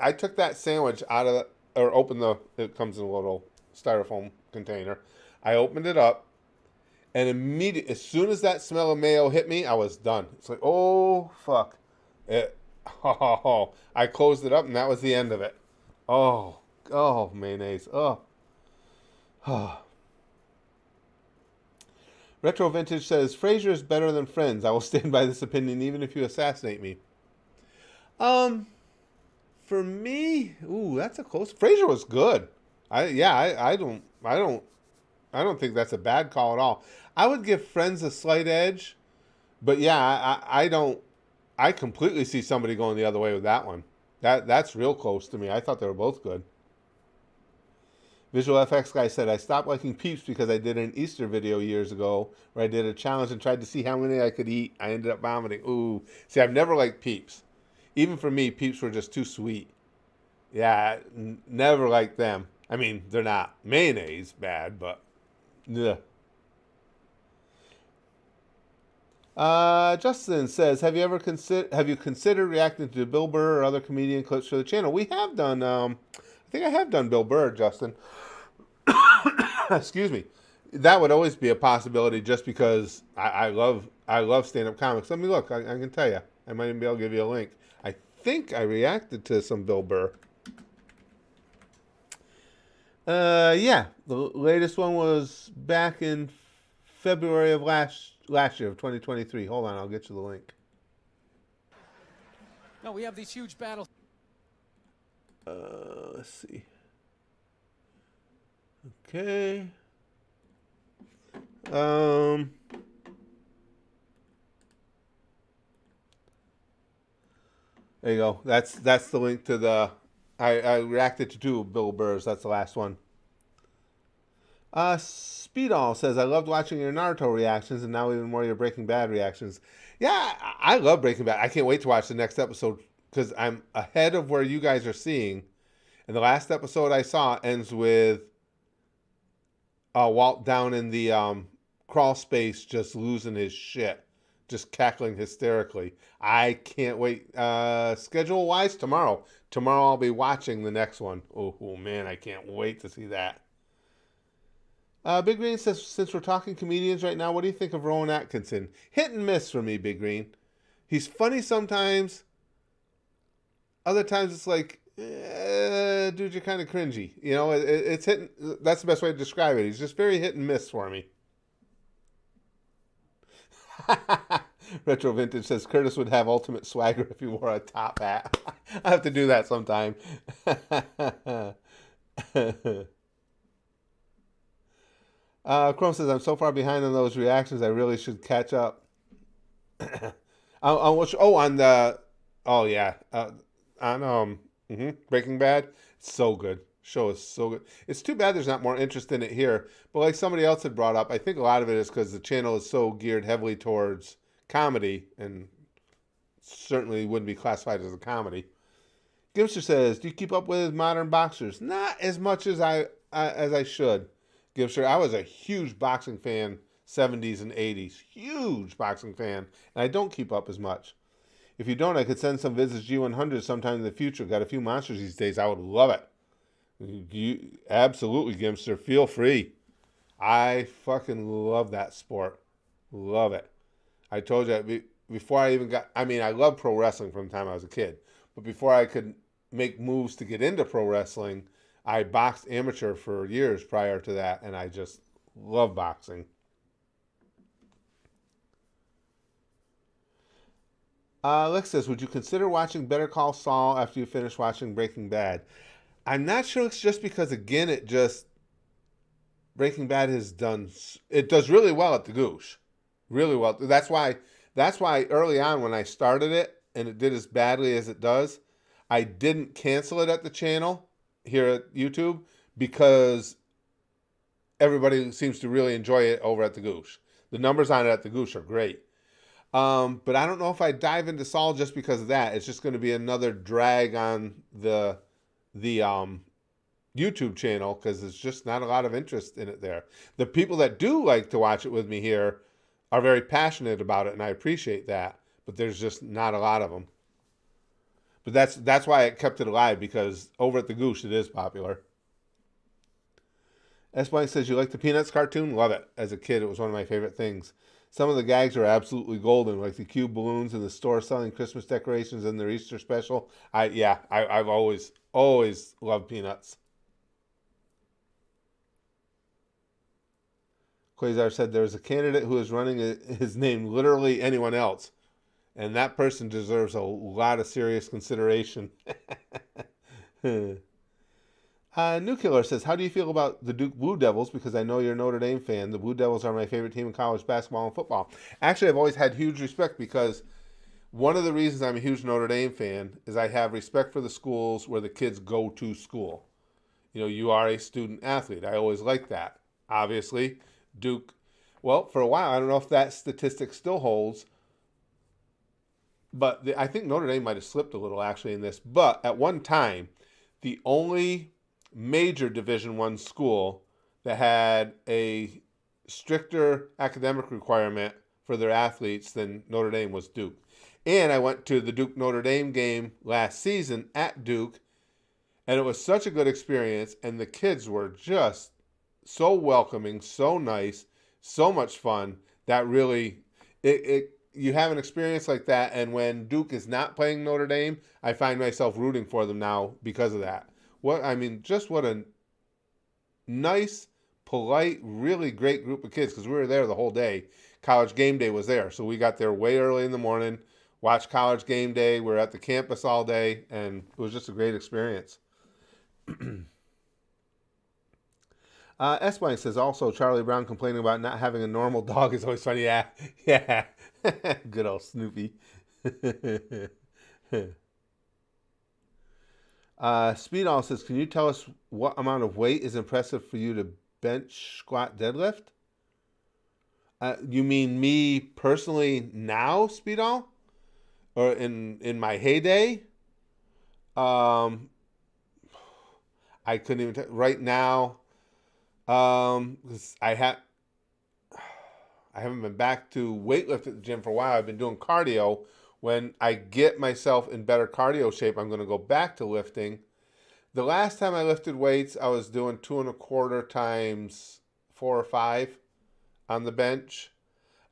I took that sandwich out of, it comes in a little styrofoam container. I opened it up, and immediately, as soon as that smell of mayo hit me, I was done. It's like, oh, fuck. I closed it up, and that was the end of it. Oh, mayonnaise. Oh. Retro Vintage says, Frasier is better than Friends. I will stand by this opinion even if you assassinate me. For me, that's a close. Frasier was good. I don't think that's a bad call at all. I would give Friends a slight edge, but yeah, I completely see somebody going the other way with that one. That's real close to me. I thought they were both good. Visual FX guy said, I stopped liking Peeps because I did an Easter video years ago where I did a challenge and tried to see how many I could eat. I ended up vomiting. Ooh. See, I've never liked Peeps. Even for me, Peeps were just too sweet. Yeah, never liked them. I mean, they're not mayonnaise bad, but yeah. Justin says, have you considered reacting to Bill Burr or other comedian clips for the channel? We have done. I think I have done Bill Burr, Justin. Excuse me. That would always be a possibility, just because I love stand up comics. Let me look. I can tell you. I might even be able to give you a link. I think I reacted to some Bill Burr. Yeah, the latest one was back in February of last year of 2023. Hold on, I'll get you the link. No, we have these huge battles. Let's see. Okay. There you go. That's the link to the. I reacted to two of Bill Burr's. That's the last one. Speedall says, I loved watching your Naruto reactions and now even more your Breaking Bad reactions. Yeah, I love Breaking Bad. I can't wait to watch the next episode because I'm ahead of where you guys are seeing. And the last episode I saw ends with Walt down in the crawl space just losing his shit, just cackling hysterically. I can't wait. Schedule-wise, tomorrow. Tomorrow I'll be watching the next one. Oh man, I can't wait to see that. Big Green says, since we're talking comedians right now, what do you think of Rowan Atkinson? Hit and miss for me, Big Green. He's funny sometimes. Other times it's like, dude, you're kind of cringy. You know, it's hitting. That's the best way to describe it. He's just very hit and miss for me. Retro Vintage says, Curtis would have ultimate swagger if he wore a top hat. I have to do that sometime. Chrome says, I'm so far behind on those reactions, I really should catch up. On Breaking Bad. It's so good. Show is so good. It's too bad there's not more interest in it here. But like somebody else had brought up, I think a lot of it is because the channel is so geared heavily towards comedy, and certainly wouldn't be classified as a comedy. Gimster says, do you keep up with modern boxers? Not as much as I should. Gimster, I was a huge boxing fan, 70s and 80s. Huge boxing fan. And I don't keep up as much. If you don't, I could send some visits G100 sometime in the future. Got a few monsters these days. I would love it. You absolutely, Gimster. Feel free. I fucking love that sport. Love it. I told you, before I even got... I mean, I love pro wrestling from the time I was a kid. But before I could make moves to get into pro wrestling, I boxed amateur for years prior to that, and I just love boxing. Lex says, would you consider watching Better Call Saul after you finish watching Breaking Bad? I'm not sure it's just because, again, Breaking Bad it does really well at the Goosh. Really well. That's why early on when I started it, and it did as badly as it does, I didn't cancel it at the channel here at YouTube because everybody seems to really enjoy it over at the Goosh. The numbers on it at the Goosh are great. But I don't know if I dive into Saul just because of that. It's just going to be another drag on the YouTube channel because there's just not a lot of interest in it there. The people that do like to watch it with me here are very passionate about it, and I appreciate that. But there's just not a lot of them. But that's why I kept it alive, because over at the Goosh it is popular. S. Blank says, you like the Peanuts cartoon? Love it. As a kid, it was one of my favorite things. Some of the gags are absolutely golden, like the cube balloons in the store selling Christmas decorations and their Easter special. I've always loved Peanuts. Quasar said there's a candidate who is running his name literally anyone else. And that person deserves a lot of serious consideration. New Killer says, how do you feel about the Duke Blue Devils? Because I know you're a Notre Dame fan. The Blue Devils are my favorite team in college basketball and football. Actually, I've always had huge respect because One of the reasons I'm a huge Notre Dame fan is I have respect for the schools where the kids go to school. You are a student athlete. I always like that. Obviously, Duke, well, for a while, I don't know if that statistic still holds, but I think Notre Dame might have slipped a little actually in this. But at one time, the only major Division I school that had a stricter academic requirement for their athletes than Notre Dame was Duke. And I went to the Duke Notre Dame game last season at Duke, and it was such a good experience, and the kids were just so welcoming, so nice, so much fun. That really, you have an experience like that, and when Duke is not playing Notre Dame, I find myself rooting for them now because of that. What a nice, polite, really great group of kids, because we were there the whole day. College game day was there, so we got there way early in the morning, watched college game day. We were at the campus all day, and it was just a great experience. S-Blank says also Charlie Brown complaining about not having a normal dog is always funny. Yeah, yeah. Good old Snoopy. Speedall says, can you tell us what amount of weight is impressive for you to bench, squat, deadlift? You mean me personally now, Speedall? Or in my heyday? I couldn't even right now. 'Cause I haven't been back to weightlifting at the gym for a while. I've been doing cardio. When I get myself in better cardio shape, I'm going to go back to lifting. The last time I lifted weights, I was doing 2.25 times 4 or 5 on the bench.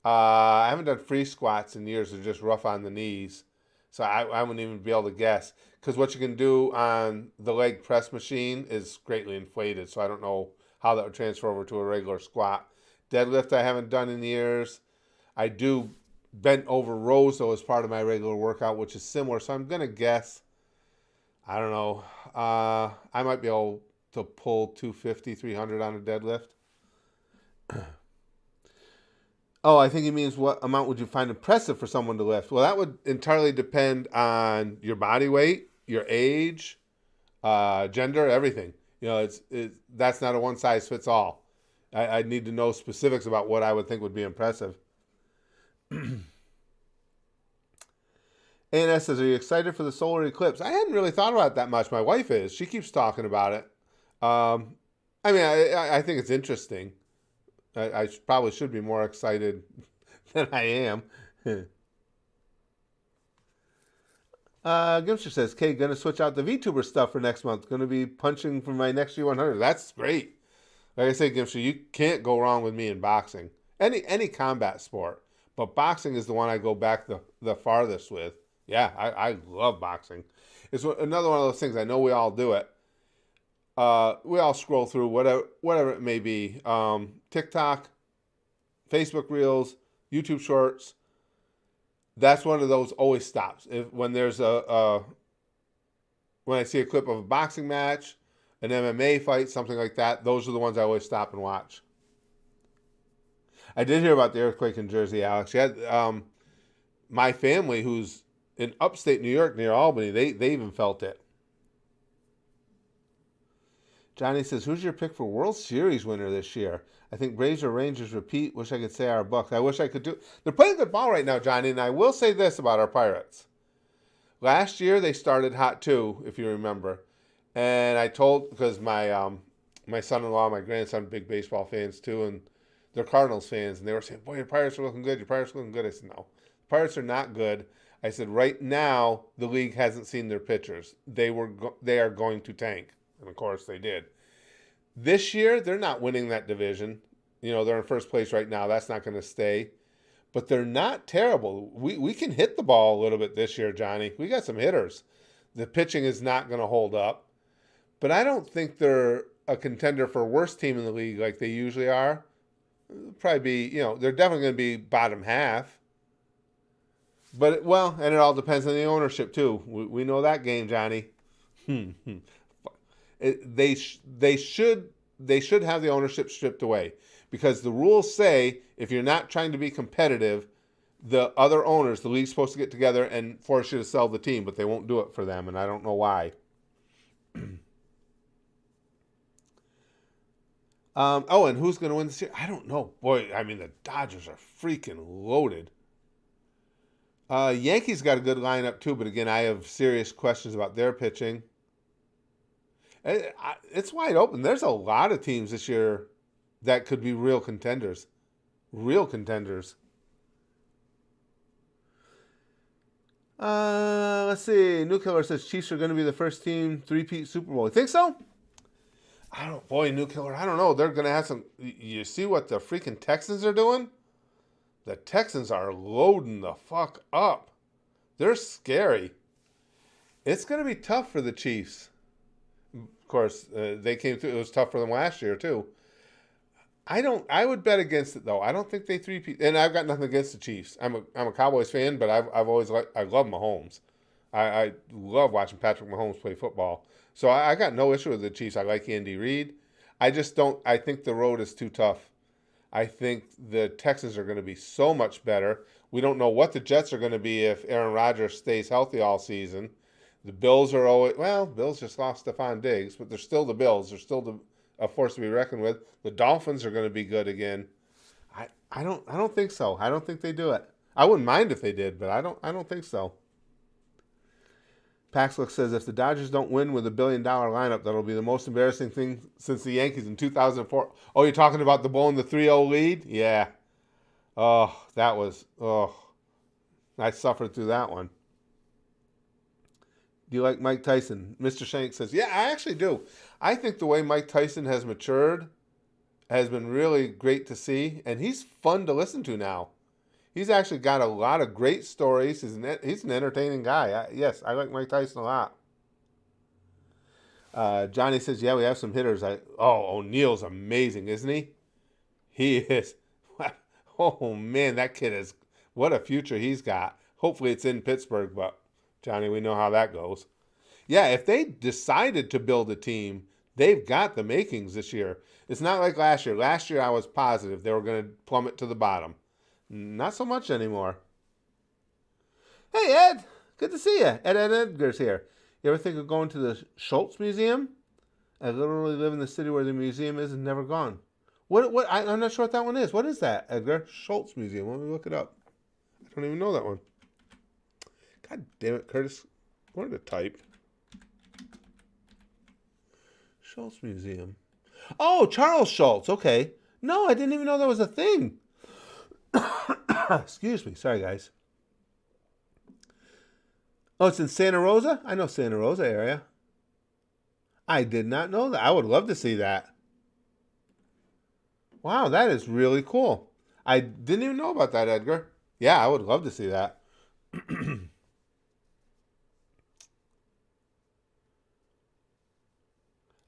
I haven't done free squats in years. They're just rough on the knees. So I wouldn't even be able to guess. Because what you can do on the leg press machine is greatly inflated. So I don't know how that would transfer over to a regular squat. Deadlift I haven't done in years. I do bent over rows though as part of my regular workout, which is similar. So I'm going to guess, I don't know, I might be able to pull 250, 300 on a deadlift. Oh, I think he means what amount would you find impressive for someone to lift? Well, that would entirely depend on your body weight, your age, gender, everything. That's not a one size fits all. I need to know specifics about what I would think would be impressive. ANS says, are you excited for the solar eclipse? I hadn't really thought about it that much. My wife is. She keeps talking about it. I think it's interesting. I probably should be more excited than I am. Gimster says, Kay, going to switch out the VTuber stuff for next month. Going to be punching for my next G100. That's great. Like I say, Gimster, you can't go wrong with me in boxing. Any combat sport. But boxing is the one I go back the farthest with. Yeah, I love boxing. It's another one of those things. I know we all do it. We all scroll through whatever it may be. TikTok, Facebook Reels, YouTube Shorts. That's one of those always stops. When there's when I see a clip of a boxing match, an MMA fight, something like that, those are the ones I always stop and watch. I did hear about the earthquake in Jersey, Alex. My family, who's in upstate New York near Albany, they even felt it. Johnny says, who's your pick for World Series winner this year? I think Braves or Rangers repeat. Wish I could say our Bucks. I wish I could do. They're playing good ball right now, Johnny, and I will say this about our Pirates. Last year, they started hot too, if you remember. And I told, because my son-in-law, my grandson, big baseball fans too, and they're Cardinals fans, and they were saying, boy, your Pirates are looking good. Your Pirates are looking good. I said, no. The Pirates are not good. I said, right now, the league hasn't seen their pitchers. They are going to tank. And, of course, they did. This year, they're not winning that division. They're in first place right now. That's not going to stay. But they're not terrible. We can hit the ball a little bit this year, Johnny. We got some hitters. The pitching is not going to hold up. But I don't think they're a contender for worst team in the league like they usually are. It'll probably be, they're definitely going to be bottom half. But, and it all depends on the ownership, too. We know that game, Johnny. They should have the ownership stripped away, because the rules say if you're not trying to be competitive, the other owners, the league's supposed to get together and force you to sell the team, but they won't do it for them, and I don't know why. And who's going to win the series? I don't know. Boy, I mean, the Dodgers are freaking loaded. Yankees got a good lineup too, but again, I have serious questions about their pitching. It's wide open. There's a lot of teams this year that could be real contenders. Real contenders. Let's see. New Killer says Chiefs are going to be the first team three-peat Super Bowl. You think so? New Killer, I don't know. They're going to have some. You see what the freaking Texans are doing? The Texans are loading the fuck up. They're scary. It's going to be tough for the Chiefs. Of course, they came through. It was tough for them last year too. I would bet against it though. I don't think they three-peat. And I've got nothing against the Chiefs. I'm a Cowboys fan, but I've always I love Mahomes. I love watching Patrick Mahomes play football. So I got no issue with the Chiefs. I like Andy Reid. I just don't. I think the road is too tough. I think the Texans are going to be so much better. We don't know what the Jets are going to be if Aaron Rodgers stays healthy all season. The Bills are always, Bills just lost Stephon Diggs, but they're still the Bills. They're still a force to be reckoned with. The Dolphins are going to be good again. I don't think so. I don't think they do it. I wouldn't mind if they did, but I don't think so. Paxlook says if the Dodgers don't win with $1 billion lineup, that'll be the most embarrassing thing since the Yankees in 2004. Oh, you're talking about the blowing the 3-0 lead? Yeah. Oh, that was, I suffered through that one. Do you like Mike Tyson? Mr. Shank says, yeah, I actually do. I think the way Mike Tyson has matured has been really great to see, and he's fun to listen to now. He's actually got a lot of great stories. He's an entertaining guy. Yes, I like Mike Tyson a lot. Johnny says, yeah, we have some hitters. O'Neal's amazing, isn't he? He is. Oh, man, that kid is. What a future he's got. Hopefully it's in Pittsburgh, but, Johnny, we know how that goes. Yeah, if they decided to build a team, they've got the makings this year. It's not like last year. Last year I was positive they were going to plummet to the bottom. Not so much anymore. Hey, Ed. Good to see you. Ed Edgar's here. You ever think of going to the Schultz Museum? I literally live in the city where the museum is and never gone. What? I'm not sure what that one is. What is that, Edgar? Schultz Museum. Let me look it up. I don't even know that one. God damn it, Curtis. I wanted to type. Schultz Museum. Oh, Charles Schultz. Okay. No, I didn't even know that was a thing. Excuse me. Sorry, guys. Oh, it's in Santa Rosa? I know Santa Rosa area. I did not know that. I would love to see that. Wow, that is really cool. I didn't even know about that, Edgar. Yeah, I would love to see that.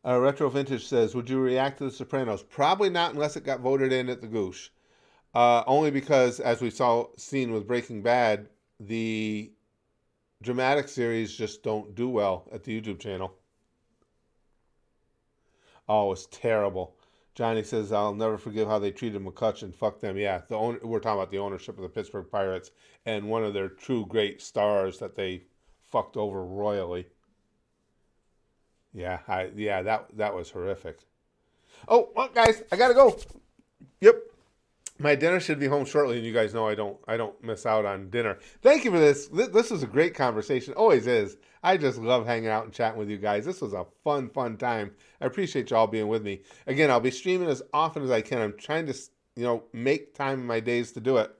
Retro Vintage says, would you react to The Sopranos? Probably not unless it got voted in at the Goosh. Only because, as we seen with Breaking Bad, the dramatic series just don't do well at the YouTube channel. Oh, it's terrible. Johnny says, I'll never forgive how they treated McCutcheon. Fuck them. Yeah, we're talking about the ownership of the Pittsburgh Pirates and one of their true great stars that they fucked over royally. Yeah, that was horrific. Oh, well, guys, I gotta go. Yep. My dinner should be home shortly, and you guys know I don't miss out on dinner. Thank you for this. This was a great conversation. Always is. I just love hanging out and chatting with you guys. This was a fun time. I appreciate y'all being with me. Again, I'll be streaming as often as I can. I'm trying to, make time in my days to do it.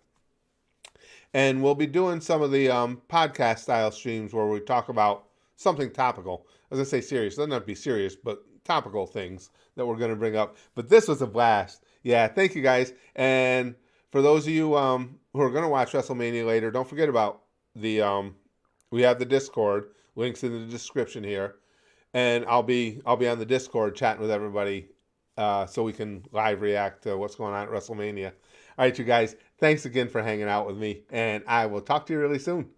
And we'll be doing some of the podcast style streams where we talk about something topical. As I say, serious. It doesn't have to be serious, but topical things that we're going to bring up. But this was a blast. Yeah, thank you guys. And for those of you who are going to watch WrestleMania later, don't forget about we have the Discord. Links in the description here. And I'll be on the Discord chatting with everybody so we can live react to what's going on at WrestleMania. All right, you guys, thanks again for hanging out with me. And I will talk to you really soon.